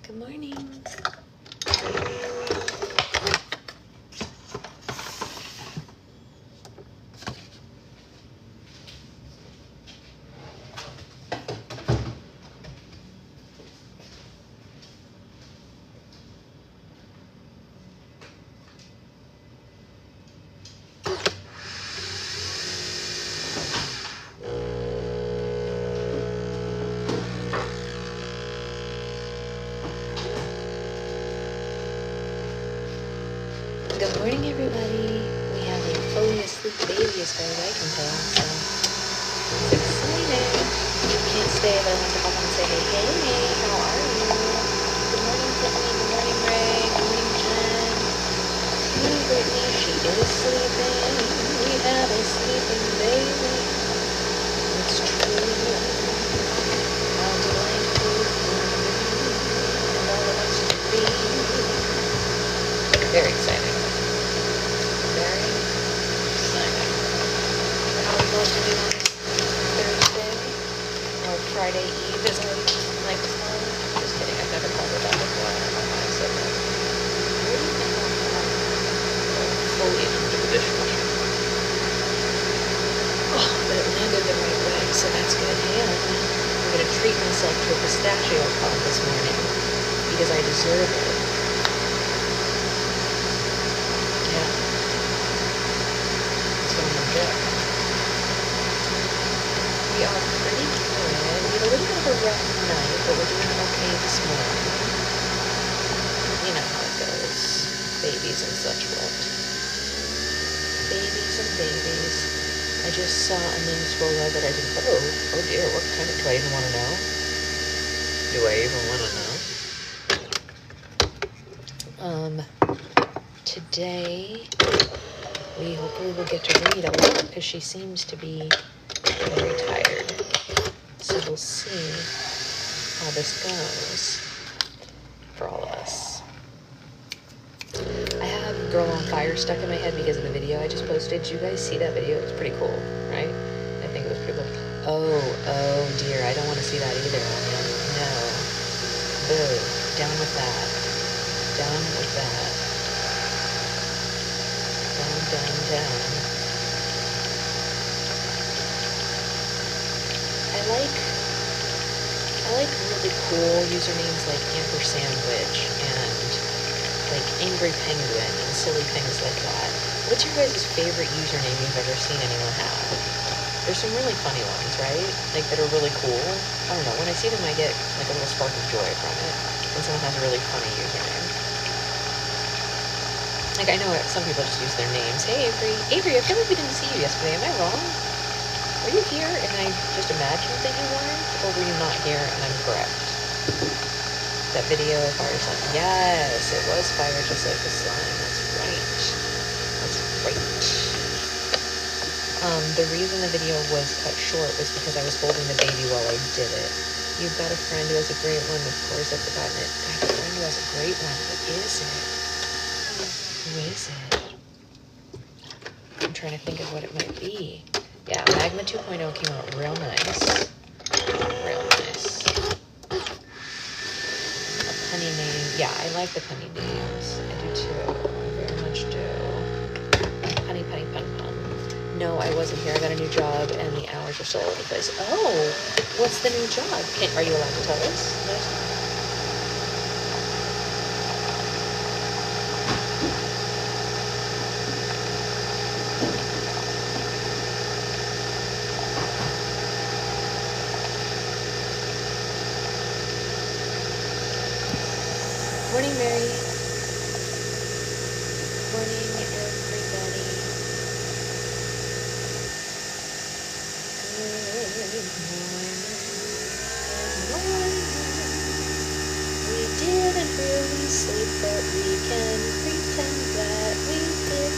Good morning. Good morning, everybody. We have a fully asleep baby as far as I can tell, so it's exciting. Can't stay, but I want to pop on and say, hey, how are you? Good morning, Tiffany. Good morning, Ray. Good morning, Jen. Good morning, Brittany. She is sleeping. We have a sleeping baby. It's true. How delightful and all of us to be. Very exciting. Very exciting. How are you both doing on this Thursday? Or Friday Eve, as I like to call it. Just kidding, I've never called it that before. I don't know why I said that. Where do you think I'll fully under the dishwasher? Oh, but it landed the right way, so that's good. And I'm going to treat myself to a pistachio pod this morning because I deserve it. We are pretty good. We had a little bit of a rough night, but we're doing okay this morning. You know how it goes. Babies and such what. Babies and babies. I just saw a name scroll out that I didn't, oh dear, what kind of, do I even want to know? Do I even want to know? Today, we hopefully will get to read a lot because she seems to be very tired. So we'll see how this goes for all of us. I have Girl on Fire stuck in my head because of the video I just posted. Did you guys see that video? It's pretty cool, right? I think it was pretty cool. Oh dear, I don't want to see that either, Anya. No. Boo. Down with that. Down with that. Down. I like really cool usernames like &sandwich and like Angry Penguin and silly things like that. What's your guys' favorite username you've ever seen anyone have? There's some really funny ones, right? Like that are really cool. I don't know, when I see them I get like a little spark of joy from it when someone has a really funny username. Like, I know some people just use their names. Hey, Avery. Avery, I feel like we didn't see you yesterday. Am I wrong? Were you here and I just imagined that you weren't? Or were you not here and I'm correct? That video of Fire Sun. Yes, it was Fire Just Like the Sun. That's right. That's right. The reason the video was cut short was because I was holding the baby while I did it. You've got a friend who has a great one. Of course, I've forgotten it. I have a friend who has a great one. What is it? Who is it? I'm trying to think of what it might be. Yeah, Magma 2.0 came out real nice. Real nice. A punny name. Yeah, I like the punny names. I do too. I very much do. Punny, pun. No, I wasn't here. I got a new job and the hours are still all over the place. Oh, what's the new job? Are you allowed to tell us? No? Morning, Mary. Morning, everybody. Good morning. We didn't really sleep, but we can pretend that we did.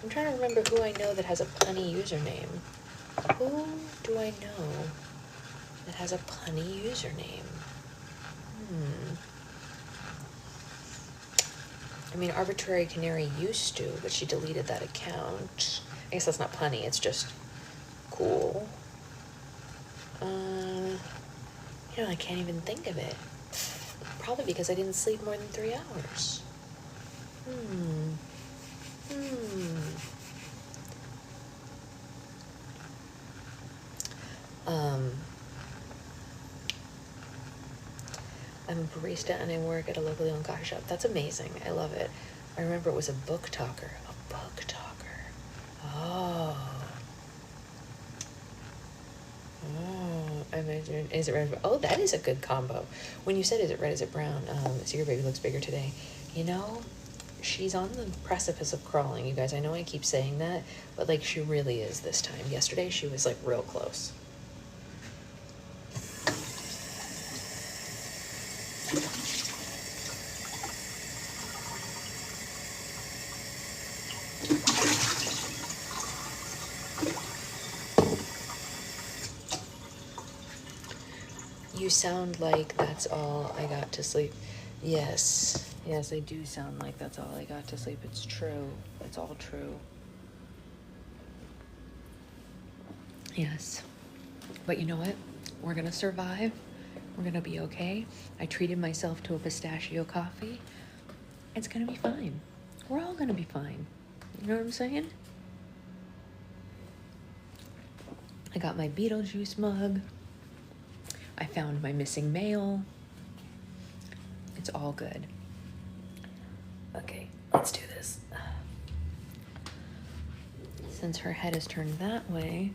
I'm trying to remember who I know that has a punny username. Who do I know that has a punny username? I mean, Arbitrary Canary used to, but she deleted that account. I guess that's not punny, it's just cool. I can't even think of it. Probably because I didn't sleep more than 3 hours. I'm a barista and I work at a locally owned coffee shop. That's amazing. I love it. I remember it was a book talker. A book talker. Oh. I imagine. Is it red? Oh, that is a good combo. When you said, is it red, is it brown? So your baby looks bigger today. She's on the precipice of crawling, you guys. I know I keep saying that, but like she really is this time. Yesterday she was like real close. You sound like that's all I got to sleep. Yes, I do sound like that's all I got to sleep. It's true. It's all true. Yes. But you know what? We're gonna survive. We're gonna be okay. I treated myself to a pistachio coffee. It's gonna be fine. We're all gonna be fine. You know what I'm saying? I got my Beetlejuice mug. I found my missing mail. It's all good. Okay, let's do this. Since her head is turned that way.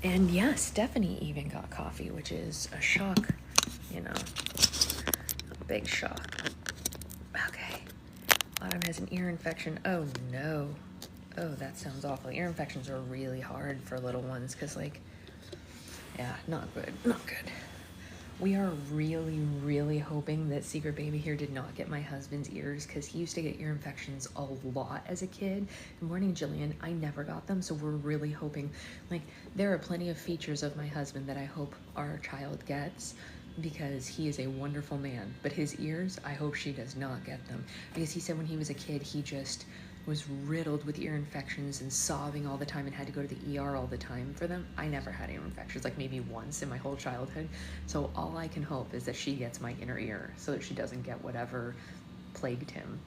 And yeah, Stephanie even got coffee, which is a shock, a big shock. Okay. Autumn has an ear infection. Oh no. Oh, that sounds awful. Ear infections are really hard for little ones because, yeah, not good. Not good. We are really, really hoping that Secret Baby here did not get my husband's ears because he used to get ear infections a lot as a kid. Good morning, Jillian. I never got them, so we're really hoping. There are plenty of features of my husband that I hope our child gets because he is a wonderful man. But his ears, I hope she does not get them because he said when he was a kid, he just was riddled with ear infections and sobbing all the time and had to go to the ER all the time for them. I never had ear infections, maybe once in my whole childhood. So all I can hope is that she gets my inner ear so that she doesn't get whatever plagued him.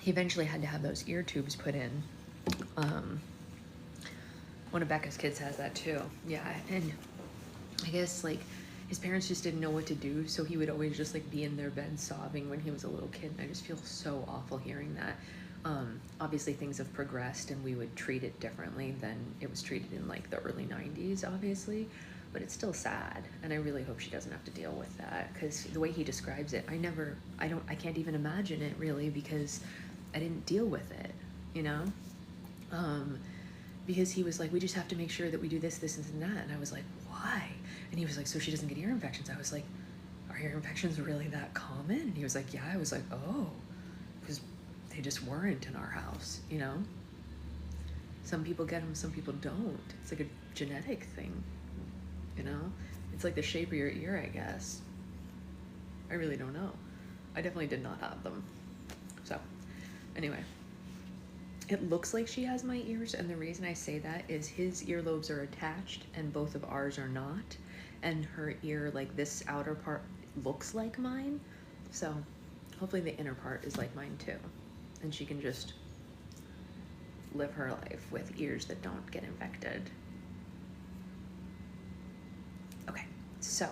He eventually had to have those ear tubes put in. One of Becca's kids has that too. Yeah, and I guess his parents just didn't know what to do, so he would always just be in their bed sobbing when he was a little kid, and I just feel so awful hearing that. Obviously things have progressed and we would treat it differently than it was treated in the early 90s, obviously, but it's still sad, and I really hope she doesn't have to deal with that because the way he describes it, I can't even imagine it really because I didn't deal with it, because he was we just have to make sure that we do this, this, and that, and I was like, why? And he was like, so she doesn't get ear infections. I was like, are ear infections really that common? And he was like, yeah. I was like, oh, because they just weren't in our house, Some people get them, some people don't. It's a genetic thing, It's the shape of your ear, I guess. I really don't know. I definitely did not have them. So, anyway. It looks like she has my ears, and the reason I say that is his earlobes are attached and both of ours are not, and her ear, this outer part, looks like mine, so hopefully the inner part is like mine too, and she can just live her life with ears that don't get infected. Okay, so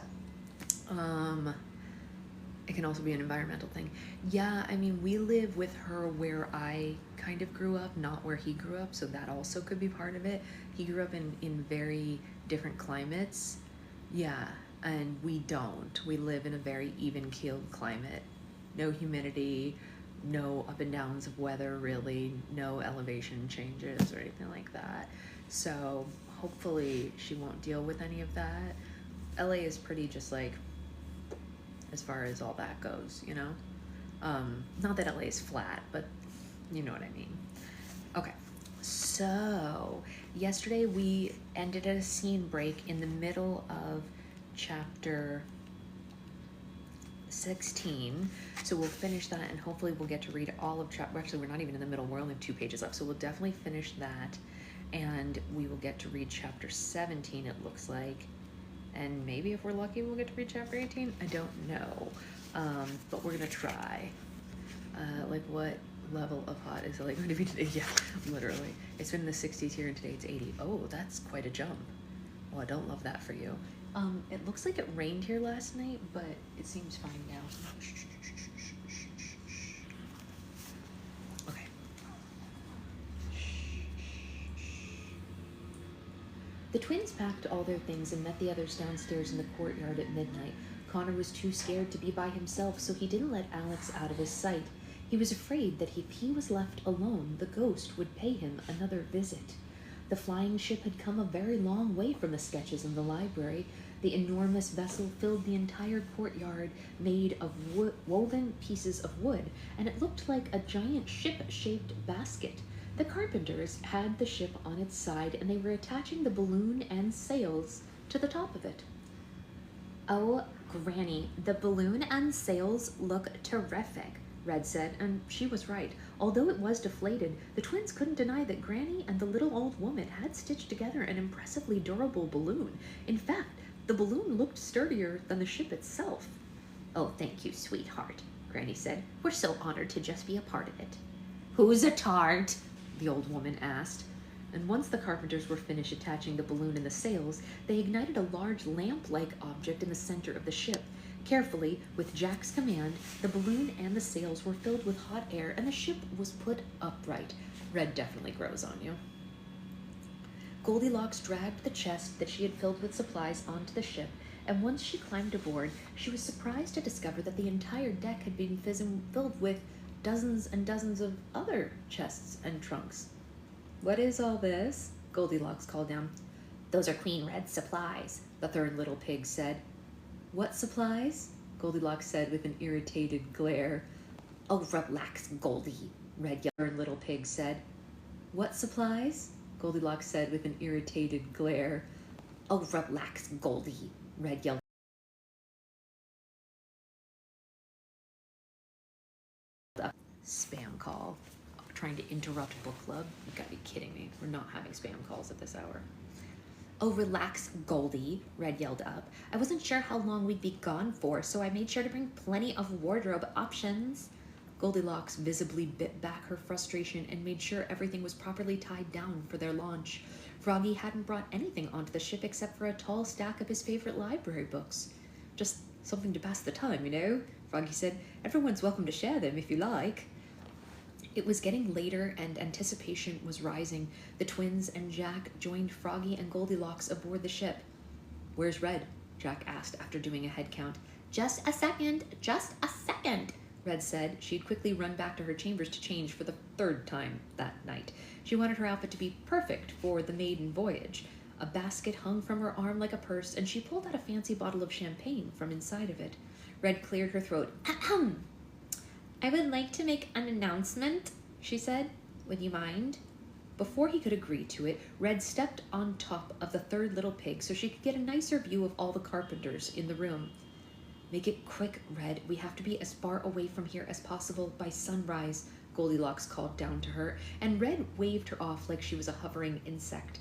it can also be an environmental thing. Yeah, we live with her where I kind of grew up, not where he grew up, so that also could be part of it. He grew up in very different climates. Yeah, and we don't. We live in a very even-keeled climate. No humidity, no up and downs of weather, really, no elevation changes or anything like that. So hopefully she won't deal with any of that. LA is pretty just as far as all that goes, not that LA is flat, but you know what I mean. Okay, so yesterday we ended at a scene break in the middle of chapter 16, so we'll finish that and hopefully we'll get to read all of chapter, actually we're not even in the middle, we're only 2 pages left, so we'll definitely finish that and we will get to read chapter 17, it looks like. And maybe if we're lucky, we'll get to read chapter 18. I don't know. But we're gonna try. Like, what level of hot is it like going to be today? Yeah, literally. It's been in the 60s here, and today it's 80. Oh, that's quite a jump. Well, I don't love that for you. It looks like it rained here last night, but it seems fine now. Okay. The twins packed all their things and met the others downstairs in the courtyard at midnight. Connor was too scared to be by himself, so he didn't let Alex out of his sight. He was afraid that if he was left alone, the ghost would pay him another visit. The flying ship had come a very long way from the sketches in the library. The enormous vessel filled the entire courtyard, made of woven pieces of wood, and it looked like a giant ship-shaped basket. The carpenters had the ship on its side, and they were attaching the balloon and sails to the top of it. "Oh, Granny, the balloon and sails look terrific," Red said, and she was right. Although it was deflated, the twins couldn't deny that Granny and the little old woman had stitched together an impressively durable balloon. In fact, the balloon looked sturdier than the ship itself. "Oh, thank you, sweetheart," Granny said. "We're so honored to just be a part of it." "Who's a tart?" the old woman asked. And once the carpenters were finished attaching the balloon and the sails, they ignited a large lamp-like object in the center of the ship. Carefully, with Jack's command, the balloon and the sails were filled with hot air, and the ship was put upright. Red definitely grows on you. Goldilocks dragged the chest that she had filled with supplies onto the ship, and once she climbed aboard, she was surprised to discover that the entire deck had been filled with dozens and dozens of other chests and trunks. "What is all this?" Goldilocks called down. "Those are Queen Red's supplies," the third little pig said. "What supplies?" Goldilocks said with an irritated glare. "Oh, relax, Goldie," Red yelled. Little pig said. "What supplies?" Goldilocks said with an irritated glare. "Oh, relax, Goldie," Red yelled. Spam call. Trying to interrupt book club? You gotta be kidding me. We're not having spam calls at this hour. "Oh, relax, Goldie," Red yelled up. "I wasn't sure how long we'd be gone for, so I made sure to bring plenty of wardrobe options." Goldilocks visibly bit back her frustration and made sure everything was properly tied down for their launch. Froggy hadn't brought anything onto the ship except for a tall stack of his favorite library books. "Just something to pass the time, you know," Froggy said. "Everyone's welcome to share them if you like." It was getting later and anticipation was rising. The twins and Jack joined Froggy and Goldilocks aboard the ship. "Where's Red?" Jack asked after doing a head count. Just a second," Red said. She'd quickly run back to her chambers to change for the third time that night. She wanted her outfit to be perfect for the maiden voyage. A basket hung from her arm like a purse, and she pulled out a fancy bottle of champagne from inside of it. Red cleared her throat. "Ahem. I would like to make an announcement," she said. "Would you mind?" Before he could agree to it, Red stepped on top of the third little pig so she could get a nicer view of all the carpenters in the room. "Make it quick, Red. We have to be as far away from here as possible by sunrise," Goldilocks called down to her, and Red waved her off like she was a hovering insect.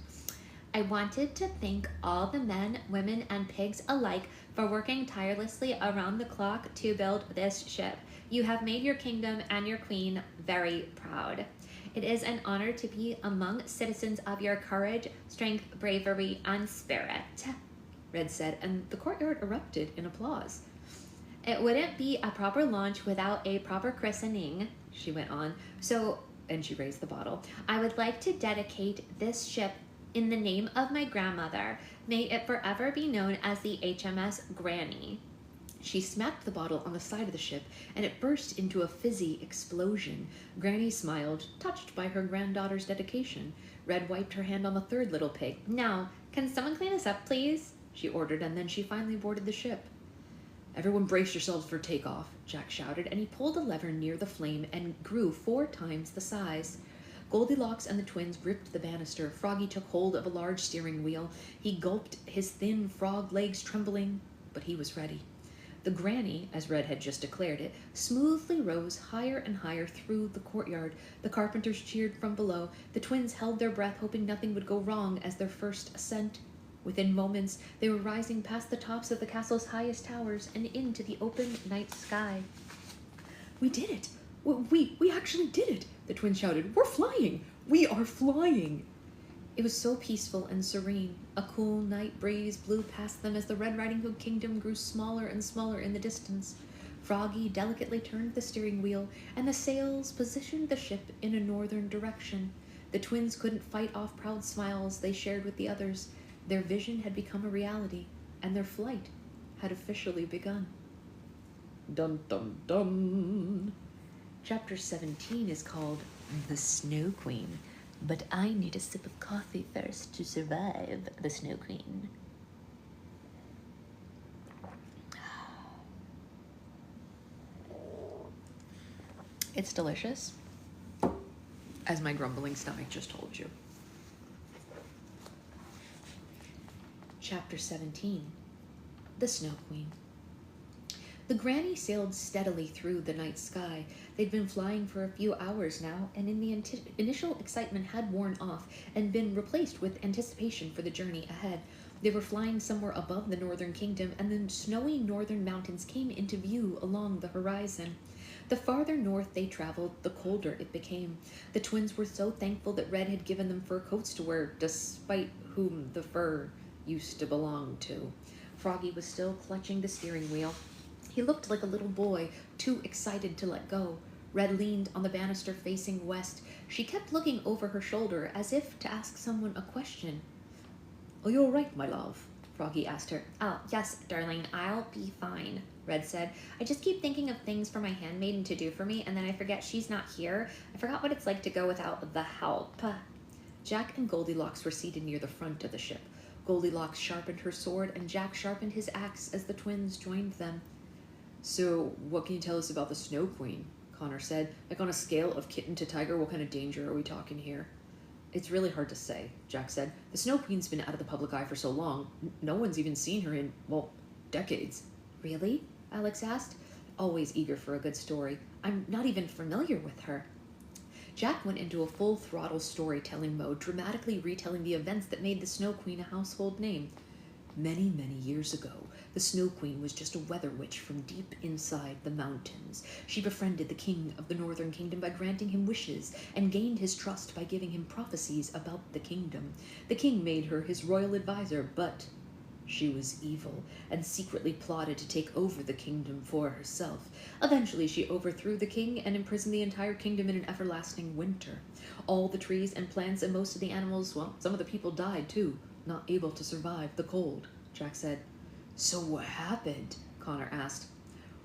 "I wanted to thank all the men, women, and pigs alike for working tirelessly around the clock to build this ship. You have made your kingdom and your queen very proud. It is an honor to be among citizens of your courage, strength, bravery, and spirit," Red said, and the courtyard erupted in applause. "It wouldn't be a proper launch without a proper christening," she went on. And she raised the bottle. "I would like to dedicate this ship in the name of my grandmother. May it forever be known as the HMS Granny." She smacked the bottle on the side of the ship, and it burst into a fizzy explosion. Granny smiled, touched by her granddaughter's dedication. Red wiped her hand on the third little pig. "Now, can someone clean us up, please?" she ordered, and then she finally boarded the ship. "Everyone brace yourselves for takeoff," Jack shouted, and he pulled a lever near the flame and grew 4 times the size. Goldilocks and the twins gripped the banister. Froggy took hold of a large steering wheel. He gulped, his thin frog legs trembling, but he was ready. The granny, as Red had just declared it, smoothly rose higher and higher through the courtyard. The carpenters cheered from below. The twins held their breath, hoping nothing would go wrong as their first ascent. Within moments, they were rising past the tops of the castle's highest towers and into the open night sky. "We did it! We actually did it!" the twins shouted. "We're flying! We are flying!" It was so peaceful and serene. A cool night breeze blew past them as the Red Riding Hood kingdom grew smaller and smaller in the distance. Froggy delicately turned the steering wheel, and the sails positioned the ship in a northern direction. The twins couldn't fight off proud smiles they shared with the others. Their vision had become a reality, and their flight had officially begun. Dun dun dun! Chapter 17 is called The Snow Queen. But I need a sip of coffee first to survive the Snow Queen. It's delicious, as my grumbling stomach just told you. Chapter 17, The Snow Queen. The granny sailed steadily through the night sky. They'd been flying for a few hours now, and in the initial excitement had worn off and been replaced with anticipation for the journey ahead. They were flying somewhere above the northern kingdom, and the snowy northern mountains came into view along the horizon. The farther north they traveled, the colder it became. The twins were so thankful that Red had given them fur coats to wear, despite whom the fur used to belong to. Froggy was still clutching the steering wheel. He looked like a little boy, too excited to let go. Red leaned on the banister facing west. She kept looking over her shoulder as if to ask someone a question. "Are you all right, my love?" Froggy asked her. "Oh, yes, darling, I'll be fine," Red said. "I just keep thinking of things for my handmaiden to do for me, and then I forget she's not here. I forgot what it's like to go without the help." Jack and Goldilocks were seated near the front of the ship. Goldilocks sharpened her sword, and Jack sharpened his axe as the twins joined them. "So, what can you tell us about the Snow Queen?" Connor said. "Like on a scale of kitten to tiger, what kind of danger are we talking here?" "It's really hard to say," Jack said. "The Snow Queen's been out of the public eye for so long. No one's even seen her in, well, decades." "Really?" Alex asked, always eager for a good story. "I'm not even familiar with her." Jack went into a full-throttle storytelling mode, dramatically retelling the events that made the Snow Queen a household name. Many, many years ago, the Snow Queen was just a weather witch from deep inside the mountains. She befriended the king of the northern kingdom by granting him wishes and gained his trust by giving him prophecies about the kingdom. The king made her his royal advisor, but she was evil and secretly plotted to take over the kingdom for herself. Eventually, she overthrew the king and imprisoned the entire kingdom in an everlasting winter. All the trees and plants and most of the animals, well, some of the people died too, not able to survive the cold, Jack said. "So what happened?" Connor asked.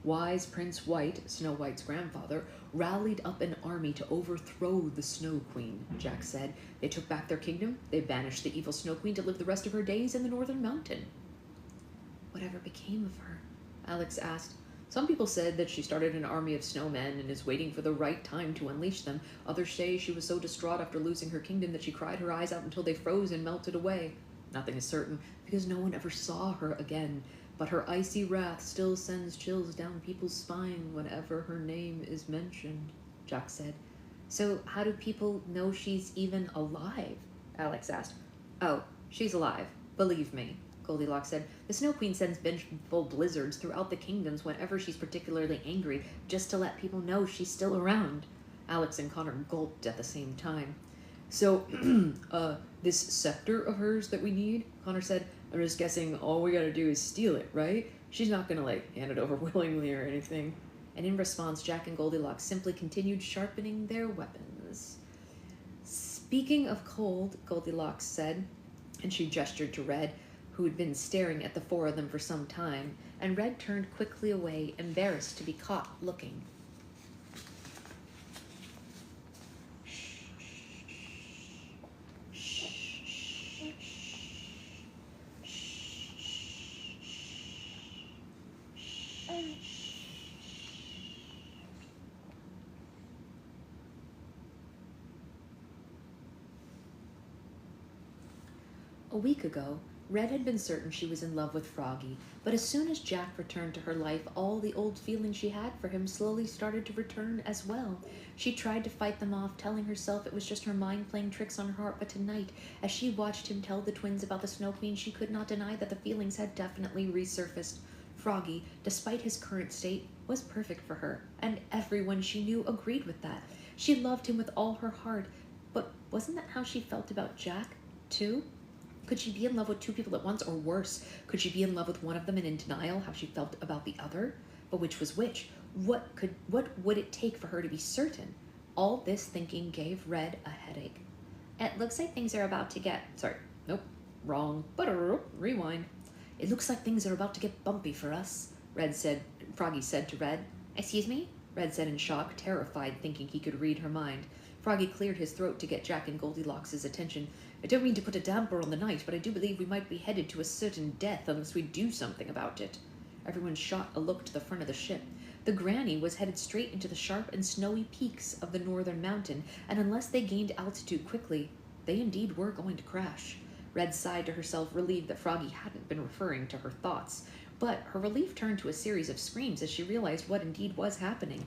Wise Prince White, Snow White's grandfather, rallied up an army to overthrow the Snow Queen, Jack said. They took back their kingdom. They banished the evil Snow Queen to live the rest of her days in the northern mountain. "Whatever became of her?" Alex asked. "Some people said that she started an army of snowmen and is waiting for the right time to unleash them. Others say she was so distraught after losing her kingdom that she cried her eyes out until they froze and melted away. Nothing is certain, because no one ever saw her again. But her icy wrath still sends chills down people's spine whenever her name is mentioned," Jack said. "So how do people know she's even alive?" Alex asked. "Oh, she's alive. Believe me," Goldilocks said. "The Snow Queen sends vengeful blizzards throughout the kingdoms whenever she's particularly angry, just to let people know she's still around." Alex and Connor gulped at the same time. "So, this scepter of hers that we need," Connor said, "I'm just guessing all we gotta do is steal it, right? She's not gonna, hand it over willingly or anything." And in response, Jack and Goldilocks simply continued sharpening their weapons. "Speaking of cold," Goldilocks said, and she gestured to Red, who had been staring at the four of them for some time, and Red turned quickly away, embarrassed to be caught looking. A week ago, Red had been certain she was in love with Froggy, but as soon as Jack returned to her life, all the old feelings she had for him slowly started to return as well. She tried to fight them off, telling herself it was just her mind playing tricks on her heart, but tonight, as she watched him tell the twins about the Snow Queen, she could not deny that the feelings had definitely resurfaced. Froggy, despite his current state, was perfect for her, and everyone she knew agreed with that. She loved him with all her heart, but wasn't that how she felt about Jack, too? Could she be in love with two people at once, or worse, could she be in love with one of them and in denial how she felt about the other? But which was which? What would it take for her to be certain? All this thinking gave Red a headache. It looks like things are about to get... Sorry, nope, wrong. Rewind. It looks like things are about to get bumpy for us, Froggy said to Red. Excuse me? Red said in shock, terrified, thinking he could read her mind. Froggy cleared his throat to get Jack and Goldilocks' attention. I don't mean to put a damper on the night, but I do believe we might be headed to a certain death unless we do something about it. Everyone shot a look to the front of the ship. The Granny was headed straight into the sharp and snowy peaks of the northern mountain, and unless they gained altitude quickly, they indeed were going to crash. Red sighed to herself, relieved that Froggy hadn't been referring to her thoughts, but her relief turned to a series of screams as she realized what indeed was happening.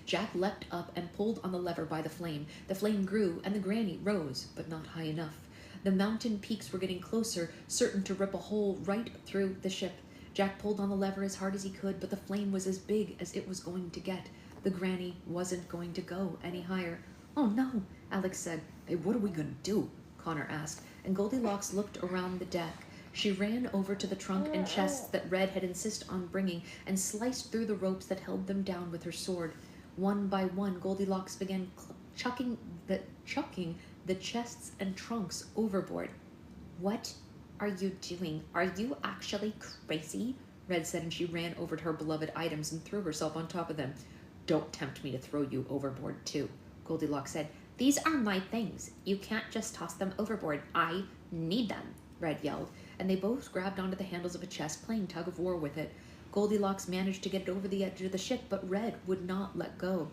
Jack leapt up and pulled on the lever by the flame. The flame grew, and the Granny rose, but not high enough. The mountain peaks were getting closer, certain to rip a hole right through the ship. Jack pulled on the lever as hard as he could, but the flame was as big as it was going to get. The Granny wasn't going to go any higher. Oh no, Alex said. Hey, what are we going to do? Connor asked, and Goldilocks looked around the deck. She ran over to the trunk and chests that Red had insisted on bringing and sliced through the ropes that held them down with her sword. One by one, Goldilocks began chucking the chests and trunks overboard. What are you doing? Are you actually crazy? Red said, and she ran over to her beloved items and threw herself on top of them. Don't tempt me to throw you overboard, too, Goldilocks said. These are my things. You can't just toss them overboard. I need them, Red yelled, and they both grabbed onto the handles of a chest, playing tug-of-war with it. Goldilocks managed to get it over the edge of the ship, but Red would not let go.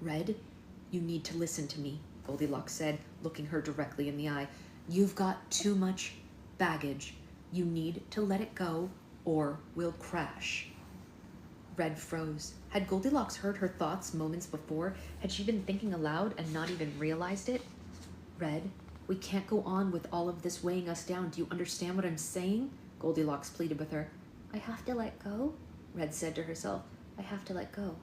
Red, you need to listen to me, Goldilocks said, looking her directly in the eye. You've got too much baggage. You need to let it go, or we'll crash. Red froze. Had Goldilocks heard her thoughts moments before? Had she been thinking aloud and not even realized it? Red, we can't go on with all of this weighing us down. Do you understand what I'm saying? Goldilocks pleaded with her. I have to let go? Red said to herself. I have to let go.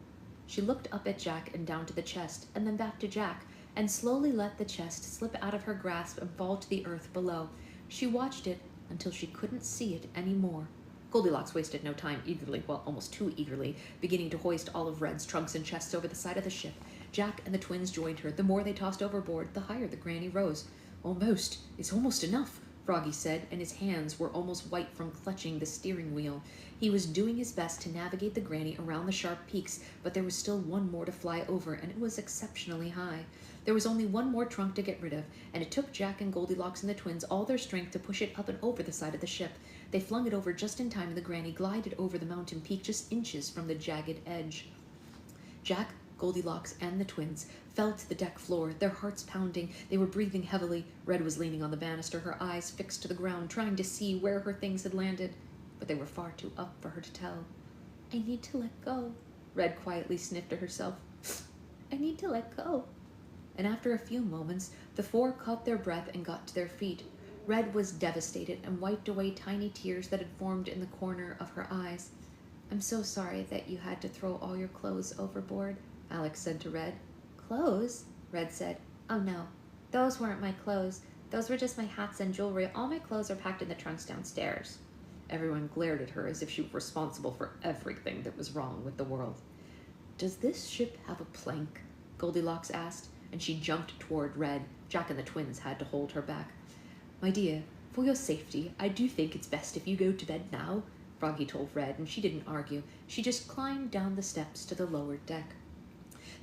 She looked up at Jack and down to the chest, and then back to Jack, and slowly let the chest slip out of her grasp and fall to the earth below. She watched it until she couldn't see it anymore. Goldilocks wasted no time, eagerly, well, almost too eagerly, beginning to hoist all of Red's trunks and chests over the side of the ship. Jack and the twins joined her. The more they tossed overboard, the higher the Granny rose. Almost. It's almost enough, Froggy said, and his hands were almost white from clutching the steering wheel. He was doing his best to navigate the Granny around the sharp peaks, but there was still one more to fly over, and it was exceptionally high. There was only one more trunk to get rid of, and it took Jack and Goldilocks and the twins all their strength to push it up and over the side of the ship. They flung it over just in time, and the Granny glided over the mountain peak just inches from the jagged edge. Jack, Goldilocks, and the twins fell to the deck floor, their hearts pounding. They were breathing heavily. Red was leaning on the banister, her eyes fixed to the ground, trying to see where her things had landed, but they were far too up for her to tell. I need to let go, Red quietly sniffed to herself. I need to let go. And after a few moments, the four caught their breath and got to their feet. Red was devastated and wiped away tiny tears that had formed in the corner of her eyes. I'm so sorry that you had to throw all your clothes overboard, Alex said to Red. Clothes? Red said. Oh no, those weren't my clothes. Those were just my hats and jewelry. All my clothes are packed in the trunks downstairs. Everyone glared at her as if she were responsible for everything that was wrong with the world. Does this ship have a plank? Goldilocks asked, and she jumped toward Red. Jack and the twins had to hold her back. My dear, for your safety, I do think it's best if you go to bed now, Froggy told Red, and she didn't argue. She just climbed down the steps to the lower deck.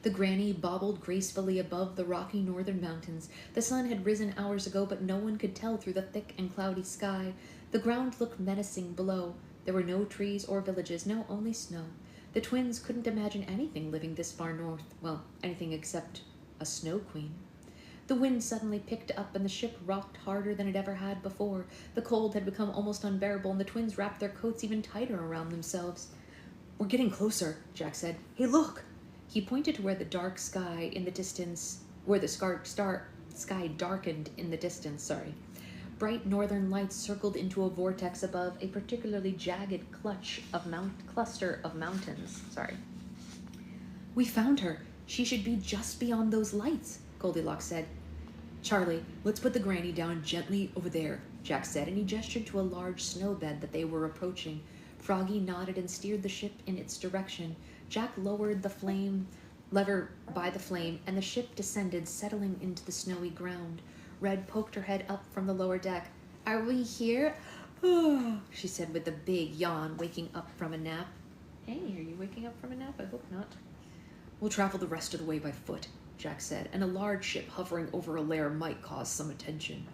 The Granny bobbled gracefully above the rocky northern mountains. The sun had risen hours ago, but no one could tell through the thick and cloudy sky. The ground looked menacing below. There were no trees or villages, no, only snow. The twins couldn't imagine anything living this far north. Well, anything except a snow queen. The The wind suddenly picked up and the ship rocked harder than it ever had before. The cold had become almost unbearable and the twins wrapped their coats even tighter around themselves. "We're getting closer," Jack said. "Hey, look!" He pointed to where the dark sky in the distance, where the sky darkened in the distance, Bright northern lights circled into a vortex above a particularly jagged cluster of mountains. "We found her. She should be just beyond those lights," Goldilocks said. "Charlie, let's put the granny down gently over there," Jack said, and he gestured to a large snow bed that they were approaching. Froggy nodded and steered the ship in its direction. Jack lowered the lever by the flame, and the ship descended, settling into the snowy ground. Red poked her head up from the lower deck. "Are we here?" she said with a big yawn, waking up from a nap. "Hey, are you waking up from a nap? I hope not." "We'll travel the rest of the way by foot," Jack said, "and a large ship hovering over a lair might cause some attention."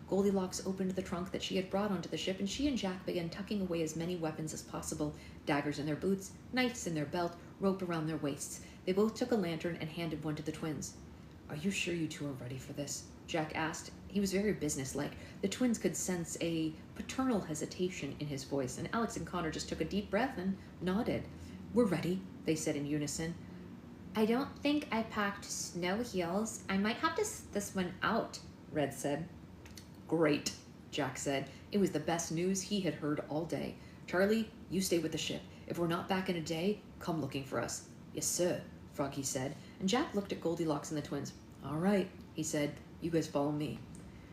Goldilocks opened the trunk that she had brought onto the ship, and she and Jack began tucking away as many weapons as possible. Daggers in their boots, knives in their belt, rope around their waists. They both took a lantern and handed one to the twins. "Are you sure you two are ready for this?" Jack asked. He was very businesslike. The twins could sense a paternal hesitation in his voice, and Alex and Connor just took a deep breath and nodded. "We're ready," they said in unison. "I don't think I packed snow heels. I might have to sit this one out," Red said. "Great," Jack said. It was the best news he had heard all day. "Charlie, you stay with the ship. If we're not back in a day, come looking for us." "Yes, sir," Froggy said, and Jack looked at Goldilocks and the twins. "All right," he said. "You guys follow me."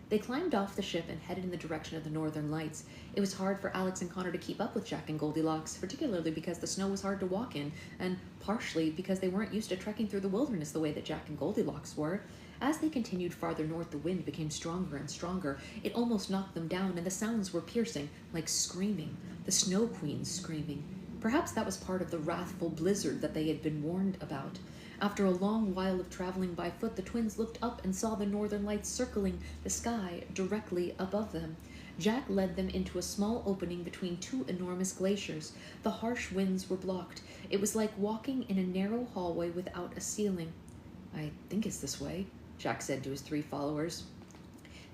They climbed off the ship and headed in the direction of the northern lights. It was hard for Alex and Connor to keep up with Jack and Goldilocks, particularly because the snow was hard to walk in, and partially because they weren't used to trekking through the wilderness the way that Jack and Goldilocks were. As they continued farther north, the wind became stronger and stronger. It almost knocked them down, and the sounds were piercing, like screaming. The Snow Queen screaming. Perhaps that was part of the wrathful blizzard that they had been warned about. After a long while of traveling by foot, the twins looked up and saw the northern lights circling the sky directly above them. Jack led them into a small opening between two enormous glaciers. The harsh winds were blocked. It was like walking in a narrow hallway without a ceiling. "I think it's this way," Jack said to his three followers.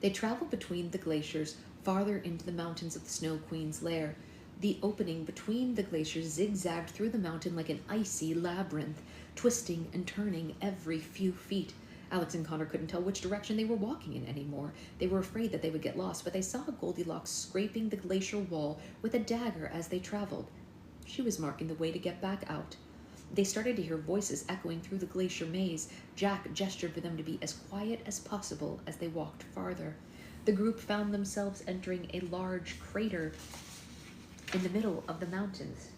They traveled between the glaciers, farther into the mountains of the Snow Queen's lair. The opening between the glaciers zigzagged through the mountain like an icy labyrinth, twisting and turning every few feet. Alex and Connor couldn't tell which direction they were walking in anymore. They were afraid that they would get lost, but they saw Goldilocks scraping the glacier wall with a dagger as they traveled. She was marking the way to get back out. They started to hear voices echoing through the glacier maze. Jack gestured for them to be as quiet as possible as they walked farther. The group found themselves entering a large crater in the middle of the mountains.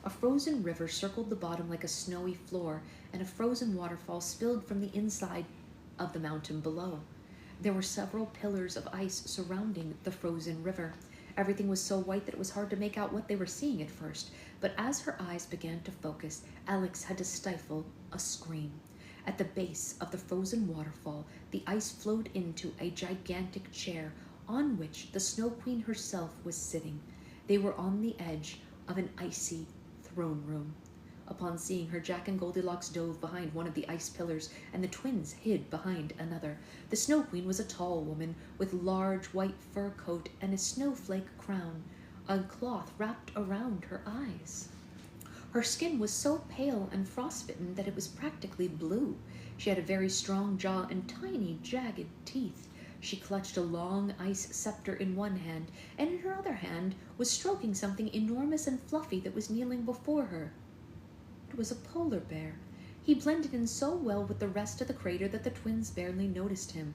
A frozen river circled the bottom like a snowy floor, and a frozen waterfall spilled from the inside of the mountain below. There were several pillars of ice surrounding the frozen river. Everything was so white that it was hard to make out what they were seeing at first, but as her eyes began to focus, Alex had to stifle a scream. At the base of the frozen waterfall, the ice flowed into a gigantic chair on which the Snow Queen herself was sitting. They were on the edge of an icy throne room. Upon seeing her, Jack and Goldilocks dove behind one of the ice pillars, and the twins hid behind another. The Snow Queen was a tall woman with large white fur coat and a snowflake crown. A cloth wrapped around her eyes. Her skin was so pale and frostbitten that it was practically blue. She had a very strong jaw and tiny, jagged teeth. She clutched a long ice scepter in one hand, and in her other hand was stroking something enormous and fluffy that was kneeling before her. It was a polar bear. He blended in so well with the rest of the crater that the twins barely noticed him.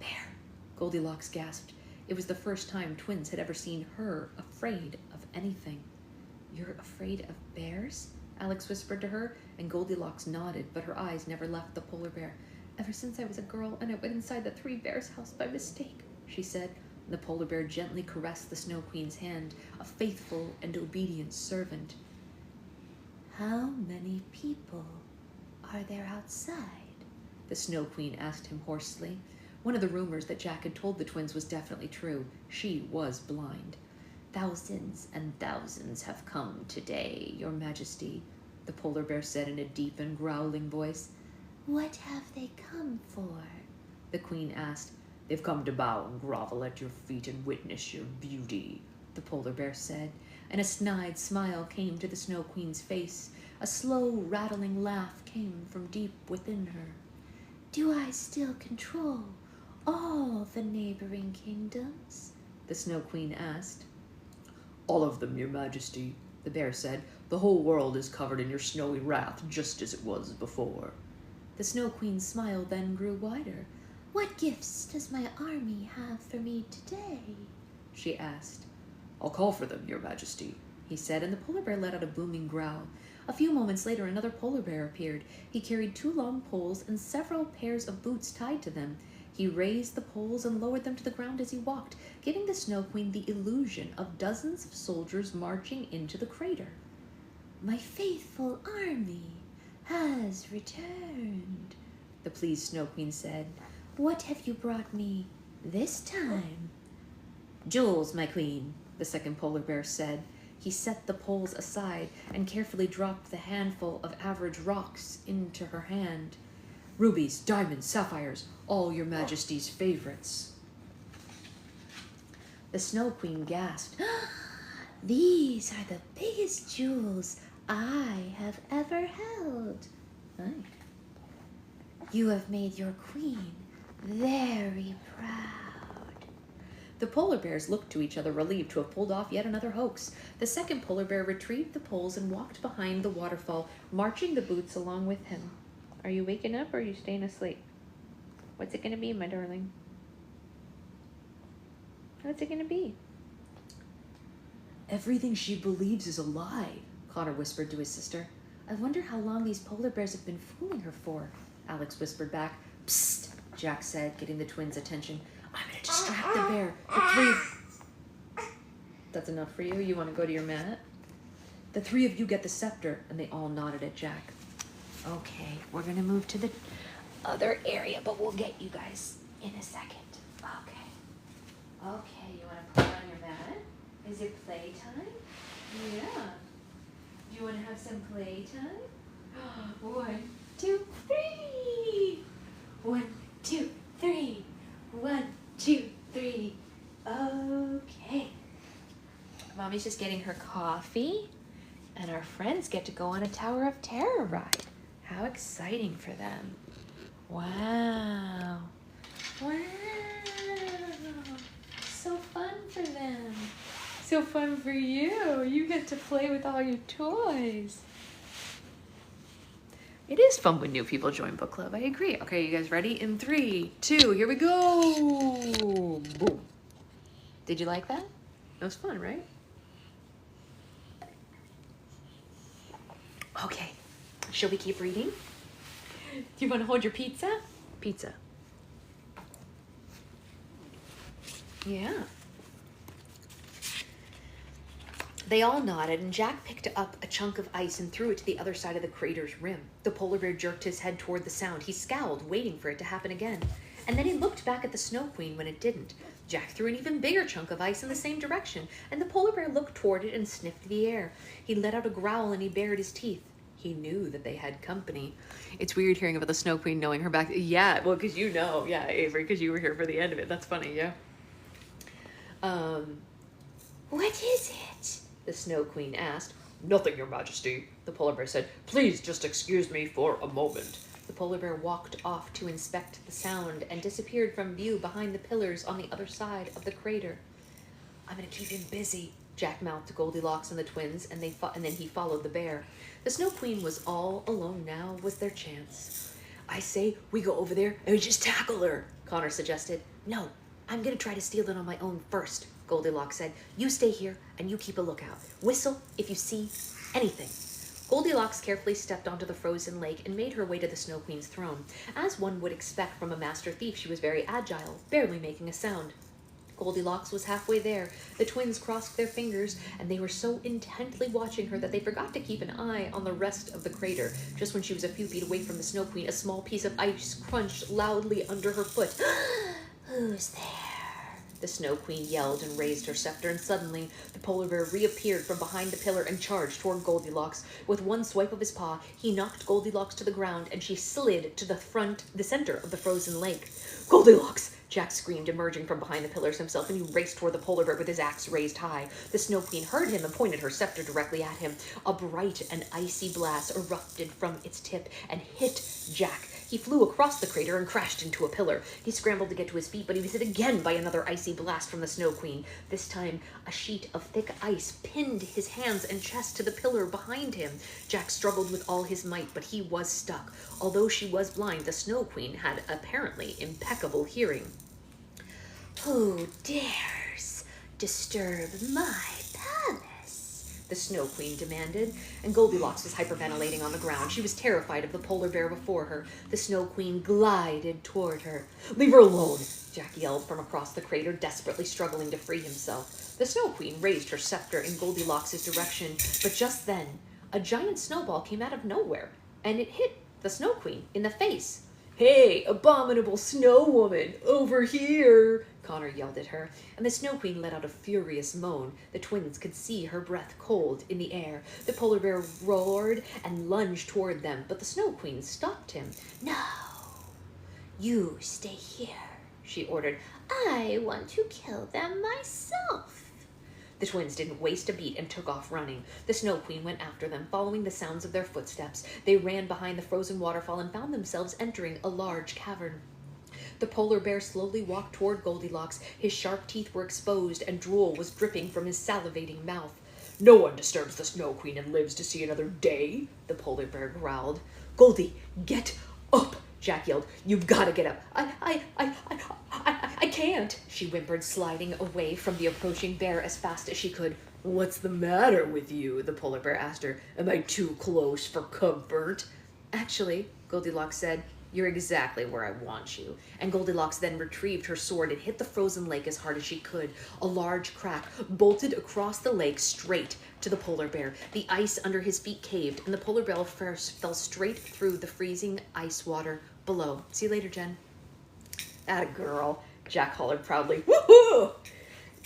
"Bear," Goldilocks gasped. It was the first time twins had ever seen her afraid of anything. "You're afraid of bears?" Alex whispered to her, and Goldilocks nodded, but her eyes never left the polar bear. "Ever since I was a girl and I went inside the Three Bears' house by mistake," she said. The polar bear gently caressed the Snow Queen's hand, a faithful and obedient servant. "How many people are there outside?" the Snow Queen asked him hoarsely. One of the rumors that Jack had told the twins was definitely true. She was blind. "Thousands and thousands have come today, Your Majesty," the polar bear said in a deep and growling voice. "What have they come for?" the queen asked. They've come to bow and grovel at your feet and witness your beauty, the polar bear said, and a snide smile came to the Snow Queen's face. A slow, rattling laugh came from deep within her. Do I still control all the neighboring kingdoms? The Snow Queen asked. All of them, your majesty, the bear said. The whole world is covered in your snowy wrath, just as it was before. The Snow Queen's smile then grew wider. What gifts does my army have for me today? She asked. I'll call for them, your majesty, he said, and the polar bear let out a booming growl. A few moments later, another polar bear appeared. He carried 2 long poles and several pairs of boots tied to them. He raised the poles and lowered them to the ground as he walked, giving the Snow Queen the illusion of dozens of soldiers marching into the crater. My faithful army has returned, the pleased Snow Queen said. What have you brought me this time? Jewels, my queen, the second polar bear said. He set the poles aside and carefully dropped the handful of average rocks into her hand. Rubies, diamonds, sapphires, all your majesty's favorites. The Snow Queen gasped. These are the biggest jewels I have ever held. Aye. You have made your queen very proud. The polar bears looked to each other, relieved to have pulled off yet another hoax. The second polar bear retrieved the poles and walked behind the waterfall, marching the boots along with him. Are you waking up or are you staying asleep? What's it going to be, my darling? What's it going to be? Everything she believes is a lie, Connor whispered to his sister. I wonder how long these polar bears have been fooling her for, Alex whispered back. Psst, Jack said, getting the twins' attention. I'm going to distract the bear. The 3... That's enough for you? You want to go to your mat? The 3 of you get the scepter, and they all nodded at Jack. Okay, we're gonna move to the other area, but we'll get you guys in a second. Okay. Okay, you wanna put on your mat? Is it playtime? Yeah. Do you wanna have some playtime? 1, 2, 3. 1, 2, 3. 1, 2, 3. Okay. Mommy's just getting her coffee, and our friends get to go on a Tower of Terror ride. How exciting for them. Wow. Wow. So fun for them. So fun for you. You get to play with all your toys. It is fun when new people join book club. I agree. Okay, you guys ready? In 3, 2, here we go. Boom. Did you like that? That was fun, right? Okay. Shall we keep reading? Do you want to hold your pizza? Pizza. Yeah. They all nodded, and Jack picked up a chunk of ice and threw it to the other side of the crater's rim. The polar bear jerked his head toward the sound. He scowled, waiting for it to happen again. And then he looked back at the Snow Queen when it didn't. Jack threw an even bigger chunk of ice in the same direction, and the polar bear looked toward it and sniffed the air. He let out a growl and he bared his teeth. He knew that they had company. It's weird hearing about the Snow Queen knowing her back. Yeah, well, because you know. Yeah, Avery, because you were here for the end of it. That's funny, yeah. What is it? The Snow Queen asked. Nothing, your majesty, the polar bear said. Please just excuse me for a moment. The polar bear walked off to inspect the sound and disappeared from view behind the pillars on the other side of the crater. I'm going to keep him busy, Jack mouthed to Goldilocks and the twins, and then he followed the bear. The Snow Queen was all alone now. Was their chance? I say we go over there and we just tackle her, Connor suggested. No, I'm going to try to steal it on my own first, Goldilocks said. You stay here and you keep a lookout. Whistle if you see anything. Goldilocks carefully stepped onto the frozen lake and made her way to the Snow Queen's throne. As one would expect from a master thief, she was very agile, barely making a sound. Goldilocks was halfway there. The twins crossed their fingers, and they were so intently watching her that they forgot to keep an eye on the rest of the crater. Just when she was a few feet away from the Snow Queen, a small piece of ice crunched loudly under her foot. Who's there? The Snow Queen yelled and raised her scepter, and suddenly the polar bear reappeared from behind the pillar and charged toward Goldilocks. With one swipe of his paw, he knocked Goldilocks to the ground, and she slid to the center of the frozen lake. Goldilocks! Jack screamed, emerging from behind the pillars himself, and he raced toward the polar bear with his axe raised high. The Snow Queen heard him and pointed her scepter directly at him. A bright and icy blast erupted from its tip and hit Jack. He flew across the crater and crashed into a pillar. He scrambled to get to his feet, but he was hit again by another icy blast from the Snow Queen. This time, a sheet of thick ice pinned his hands and chest to the pillar behind him. Jack struggled with all his might, but he was stuck. Although she was blind, the Snow Queen had apparently impeccable hearing. Who dares disturb my palace? The Snow Queen demanded, and Goldilocks was hyperventilating on the ground. She was terrified of the polar bear before her. The Snow Queen glided toward her. "Leave her alone!" Jack yelled from across the crater, desperately struggling to free himself. The Snow Queen raised her scepter in Goldilocks' direction, but just then, a giant snowball came out of nowhere, and it hit the Snow Queen in the face. "Hey, abominable snow woman, over here!" Connor yelled at her, and the Snow Queen let out a furious moan. The twins could see her breath cold in the air. The polar bear roared and lunged toward them, but the Snow Queen stopped him. No, you stay here, she ordered. I want to kill them myself. The twins didn't waste a beat and took off running. The Snow Queen went after them, following the sounds of their footsteps. They ran behind the frozen waterfall and found themselves entering a large cavern. The polar bear slowly walked toward Goldilocks. His sharp teeth were exposed, and drool was dripping from his salivating mouth. "No one disturbs the Snow Queen and lives to see another day," the polar bear growled. "Goldie, get up!" Jack yelled. "You've got to get up." I can't," she whimpered, sliding away from the approaching bear as fast as she could. "What's the matter with you?" the polar bear asked her. "Am I too close for comfort?" "Actually," Goldilocks said, "you're exactly where I want you." And Goldilocks then retrieved her sword and hit the frozen lake as hard as she could. A large crack bolted across the lake straight to the polar bear. The ice under his feet caved, and the polar bear first fell straight through the freezing ice water below. "See you later, Jen." "Atta girl," Jack hollered proudly. "Woohoo!"